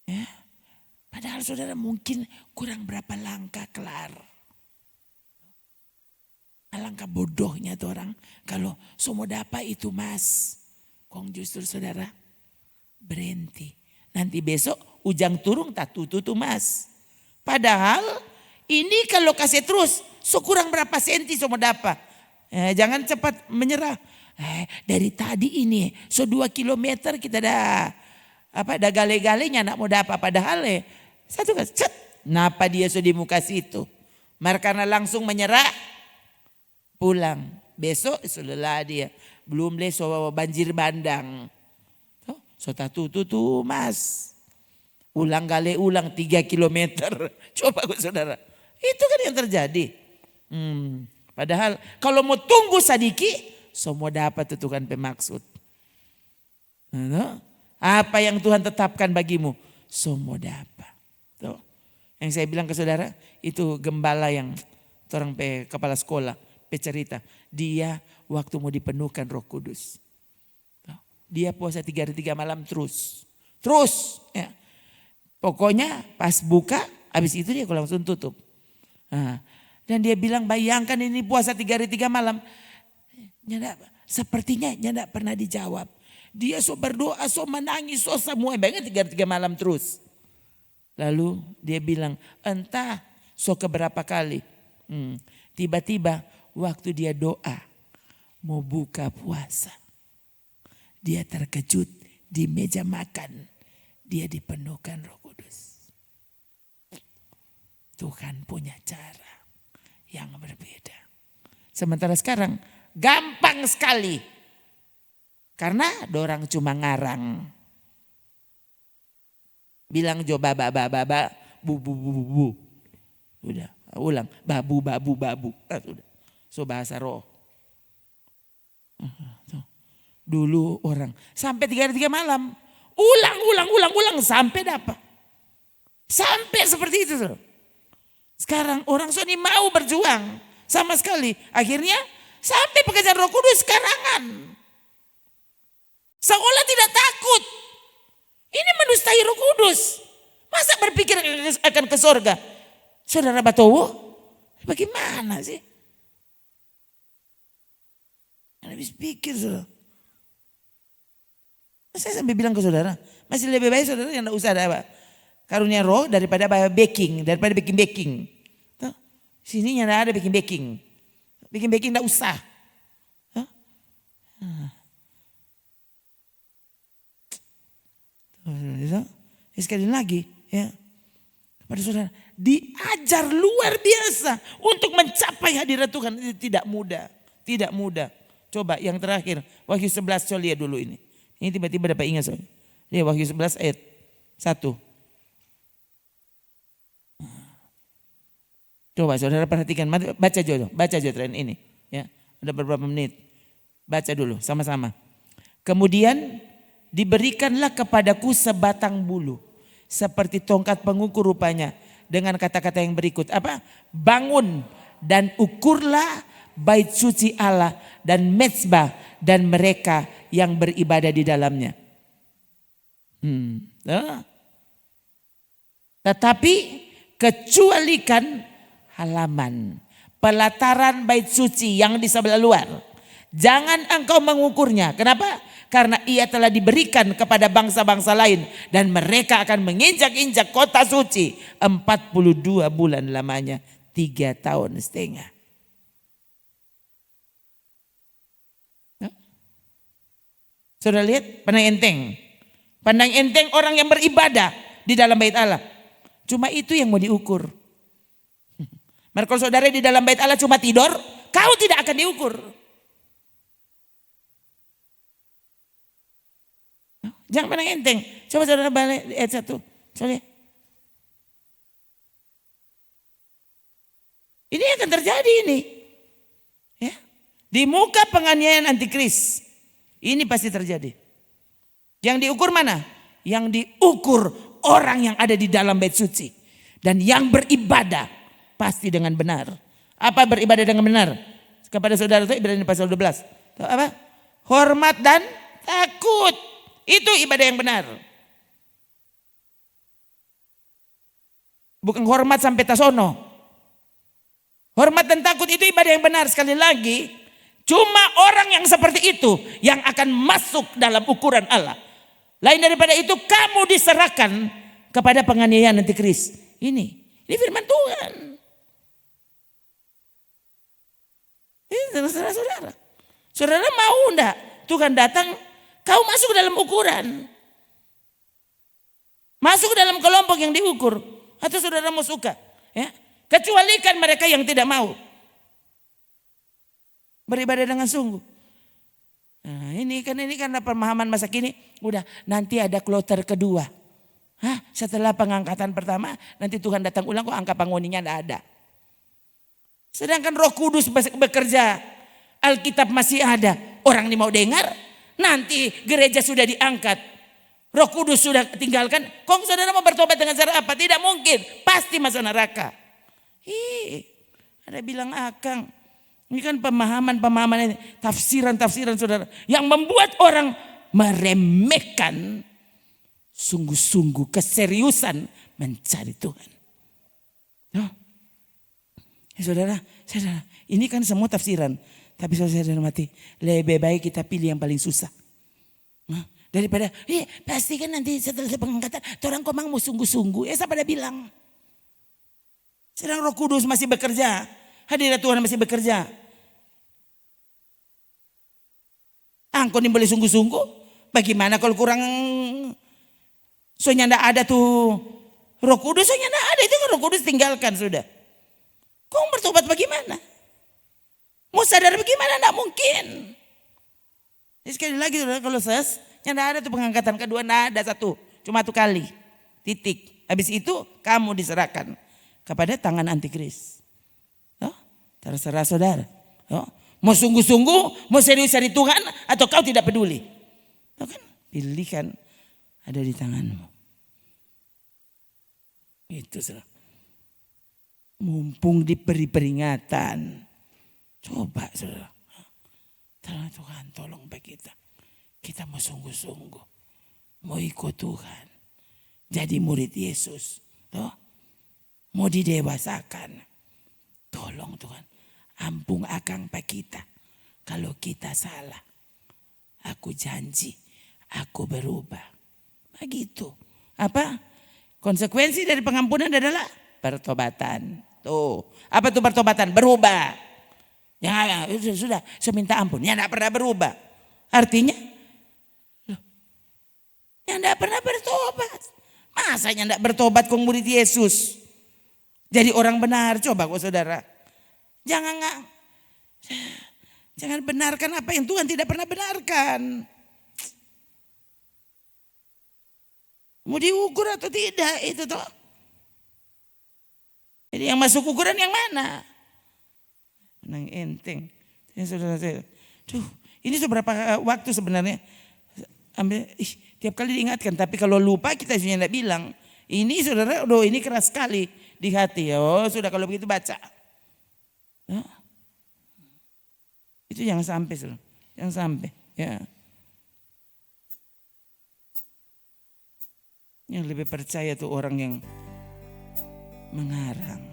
Ya. Padahal saudara mungkin kurang berapa langkah kelar. Alangkah bodohnya tuh orang kalau semua dapat itu mas. Justru saudara berhenti. Nanti besok ujang turun tak tutu mas. Padahal ini kalau kasih terus sekurang berapa senti semua dapat. Jangan cepat menyerah. Dari tadi ini 2 kilometer kita dah gale-galenya nak mau dapat. Padahal Satu kali, cet. Napa dia sudah di muka situ? Karena langsung menyerah, pulang. Besok sudah dia. Belum leso banjir bandang. So tuh mas. Ulang 3 kilometer. Coba saudara. Itu kan yang terjadi. Padahal kalau mau tunggu sadiki, semua dapat tentukan pemaksud. Apa yang Tuhan tetapkan bagimu, semua dapat. Tuh. Yang saya bilang ke saudara, itu gembala yang orang kepala sekolah cerita. Dia waktu mau dipenuhkan Roh Kudus. Dia puasa 3 hari 3 malam terus. Ya. Pokoknya pas buka, habis itu dia langsung tutup. Dan dia bilang bayangkan ini puasa 3 hari 3 malam. Sepertinya tidak pernah dijawab. Dia so berdoa, so menangis, so semua. Bayangkan 3 hari 3 malam terus. Lalu dia bilang entah so keberapa kali. Tiba-tiba waktu dia doa mau buka puasa. Dia terkejut di meja makan. Dia dipenuhkan Roh Kudus. Tuhan punya cara yang berbeda. Sementara sekarang gampang sekali. Karena dorang cuma ngarang. Bilang jo baba, bu. Udah ulang, babu. Udah. So bahasa roh. Dulu orang sampai 3 hari 3 malam. Ulang sampai dapat. Sampai seperti itu. Sekarang orang Sony mau berjuang sama sekali. Akhirnya sampai pekerjaan Roh Kudus karangan. Seolah tidak takut. Ini menustai Roh Kudus. Masa berpikir akan ke surga? Saudara Batowo, bagaimana sih? Habis pikir saudara. Saya sampai bilang ke saudara, masih lebih baik saudara yang tidak usah ada karunia roh daripada baking, daripada baking. Sini yang ada baking. Baking tidak usah. Sekali lagi ya, kepada saudara diajar luar biasa untuk mencapai hadirat Tuhan. Itu tidak mudah. Coba yang terakhir Wahyu 11 coba lihat dulu ini. Ini tiba-tiba dapat ingat soalnya. Lihat Wahyu 11 ayat 1. Coba saudara perhatikan, baca aja tren ini ya. Ada beberapa menit. Baca dulu sama-sama. Kemudian diberikanlah kepadaku sebatang bulu seperti tongkat pengukur rupanya dengan kata-kata yang berikut. Apa? Bangun dan ukurlah bait suci Allah dan mezbah dan mereka yang beribadah di dalamnya. Tetapi kecualikan halaman pelataran bait suci yang di sebelah luar. Jangan engkau mengukurnya. Kenapa? Karena ia telah diberikan kepada bangsa-bangsa lain. Dan mereka akan menginjak-injak kota suci 42 bulan lamanya. 3,5 tahun. Saudara lihat pandang enteng orang yang beribadah di dalam bait Allah. Cuma itu yang mau diukur. Maka kalau saudara di dalam bait Allah cuma tidur, kau tidak akan diukur. Jangan pandang enteng. Coba saudara balik ayat 1. Coba. Ini akan terjadi ini. Ya. Di muka penganiayaan antikris. Ini pasti terjadi. Yang diukur mana? Yang diukur orang yang ada di dalam bait suci. Dan yang beribadah pasti dengan benar. Apa beribadah dengan benar? Kepada saudara itu Ibrani pasal 12. Tahu apa? Hormat dan takut. Itu ibadah yang benar. Bukan hormat sampai tasono. Hormat dan takut itu ibadah yang benar. Sekali lagi. Cuma orang yang seperti itu yang akan masuk dalam ukuran Allah. Lain daripada itu kamu diserahkan kepada penganiayaan antikris. Ini firman Tuhan. Ini saudara-saudara. Saudara mau enggak Tuhan datang, kau masuk dalam ukuran. Masuk dalam kelompok yang diukur. Atau saudara mau suka? Ya. Kecualikan mereka yang tidak mau beribadah dengan sungguh. Nah, ini karena pemahaman masa kini, udah nanti ada kloter kedua. Setelah pengangkatan pertama, nanti Tuhan datang ulang kok angka pangoninya enggak ada. Sedangkan Roh Kudus bekerja, Alkitab masih ada. Orang ini mau dengar, nanti gereja sudah diangkat. Roh Kudus sudah tinggalkan, kok saudara mau bertobat dengan cara apa? Tidak mungkin, pasti masuk neraka. Ada bilang akang. Ini kan pemahaman ini, tafsiran saudara. Yang membuat orang meremehkan sungguh-sungguh keseriusan mencari Tuhan. Saudara, ini kan semua tafsiran. Tapi saudara mati, lebih baik kita pilih yang paling susah. Daripada, pasti kan nanti setelah pengangkatan, orang komang mau sungguh-sungguh. Siapa ada bilang? Sedang Roh Kudus masih bekerja. Hadirat Tuhan masih bekerja. Angkon ini boleh sungguh-sungguh. Bagaimana kalau kurang, soalnya enggak ada tuh Roh Kudus, soalnya enggak ada. Itu kan Roh Kudus tinggalkan sudah. Kau bertobat bagaimana? Mau sadar bagaimana? Enggak mungkin. Jadi sekali lagi kalau yang enggak ada tuh pengangkatan kedua, enggak ada satu. Cuma satu kali. Titik. Habis itu kamu diserahkan kepada tangan antikris. Terserah saudara. Mau sungguh-sungguh, mau serius cari Tuhan, atau kau tidak peduli. Pilihan ada di tanganmu. Itu saudara. Mumpung diberi peringatan. Coba saudara. Tuhan tolong bagi kita. Kita mau sungguh-sungguh. Mau ikut Tuhan. Jadi murid Yesus. Mau didewasakan. Tolong Tuhan. Ampun akang pak kita. Kalau kita salah. Aku janji. Aku berubah. Begitu. Apa? Konsekuensi dari pengampunan adalah pertobatan. Tuh. Apa tuh pertobatan? Berubah. Ya sudah. Saya minta ampun. Ya tidak pernah berubah. Artinya. Ya tidak pernah bertobat. Masanya tidak bertobat kong murid Yesus. Jadi orang benar. Coba kok saudara. Jangan benarkan apa yang Tuhan tidak pernah benarkan. Mau diukur atau tidak itu toh. Jadi yang masuk ukuran yang mana? Menang enteng. Ini seberapa waktu sebenarnya? Tiap kali diingatkan. Tapi kalau lupa kita sudah tidak bilang. Ini saudara, ini keras sekali di hati. Sudah kalau begitu baca. Itu jangan sampai, jangan sampai. Ya. Yang lebih percaya tuh orang yang mengarang.